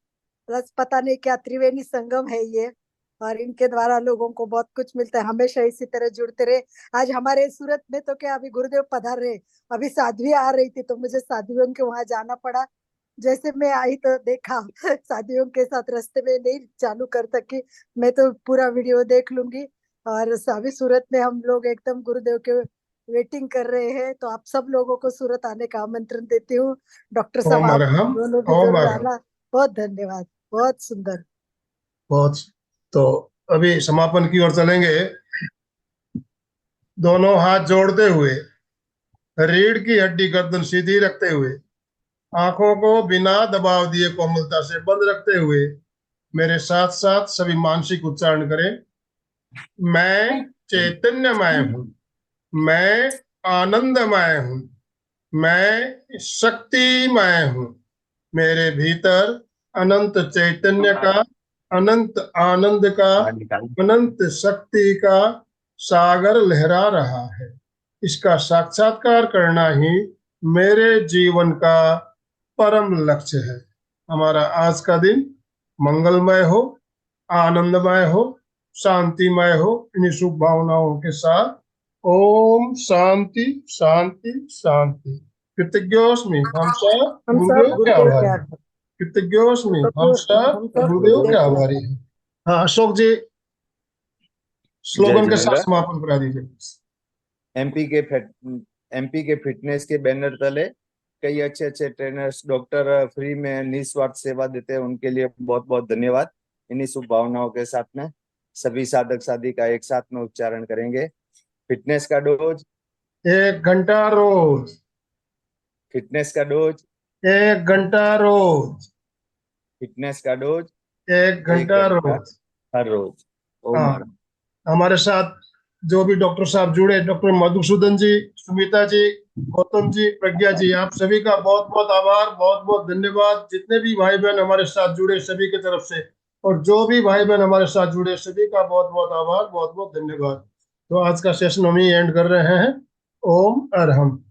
प्लस पता नहीं क्या त्रिवेणी संगम है ये, और इनके द्वारा लोगों को बहुत कुछ मिलता है। हमेशा इसी तरह जुड़ते रहे। आज हमारे सूरत में तो क्या, अभी गुरुदेव पधार रहे, अभी साध्वी आ रही थी तो मुझे साध्वियों के वहां जाना पड़ा। जैसे मैं आई तो देखा साथियों के साथ, रास्ते में नहीं चालू कर सकी, मैं तो पूरा वीडियो देख लूंगी। और अभी सूरत में हम लोग एकदम गुरुदेव के वेटिंग कर रहे हैं, तो आप सब लोगों को सूरत आने का आमंत्रण देती हूँ। डॉक्टर साहब ओम आप अरहम. दोनों भी ओम जरूर अरहम. आना। बहुत धन्यवाद, बहुत सुंदर। बहुत. तो अभी समापन की ओर चलेंगे. दोनों हाथ जोड़ते हुए, रीढ़ की हड्डी गर्दन सीधी रखते हुए, आंखों को बिना दबाव दिए कोमलता से बंद रखते हुए, मेरे साथ साथ सभी मानसिक उच्चारण करें. मैं चैतन्यमय हूं. मैं आनंदमय हूं. मैं शक्तिमय हूँ। मेरे भीतर अनंत चैतन्य का, अनंत आनंद का, अनंत शक्ति का सागर लहरा रहा है। इसका साक्षात्कार करना ही मेरे जीवन का परम लक्ष्य है। हमारा आज का दिन मंगलमय हो, आनंदमय हो, शांतिमय हो। इन्हीं शुभ भावनाओं के साथ ओम शांति शांति शांति। कृतज्ञोस्मि हम सब हम सब गुरुदेव के गुरुदेव के आभारी। आभार। कृतज्ञोस्मि हम कृतज्ञोस्मि सब हम सब गुरुदेव गुरुदेव के के आभारी आभारी। हैं। हाँ, अशोक जी स्लोगन के साथ जिनेंद्र। समापन करा दीजिए। एमपी के फिटनेस के बैनर तले कई अच्छे अच्छे ट्रेनर्स, डॉक्टर फ्री में निस्वार्थ सेवा देते हैं, उनके लिए बहुत बहुत धन्यवाद। इन्हीं शुभ भावनाओं के साथ में सभी साधक साधिका एक साथ में उच्चारण करेंगे। फिटनेस का डोज 1 घंटा रोज, फिटनेस का डोज 1 घंटा रोज, फिटनेस का डोज 1 घंटा रोज। हर रोज। ओम हाँ, हर। हमारे साथ जो भी डॉक्टर साहब जुड़े, डॉक्टर मधुसूदन जी, सुमिता जी, गौतम जी, प्रज्ञा जी, आप सभी का बहुत बहुत आभार, बहुत बहुत धन्यवाद। जितने भी भाई बहन हमारे साथ जुड़े सभी की तरफ से, और जो भी भाई बहन हमारे साथ जुड़े सभी का बहुत बहुत आभार, बहुत बहुत धन्यवाद। तो आज का सेशन हम ही एंड कर रहे हैं। ओम अरहम।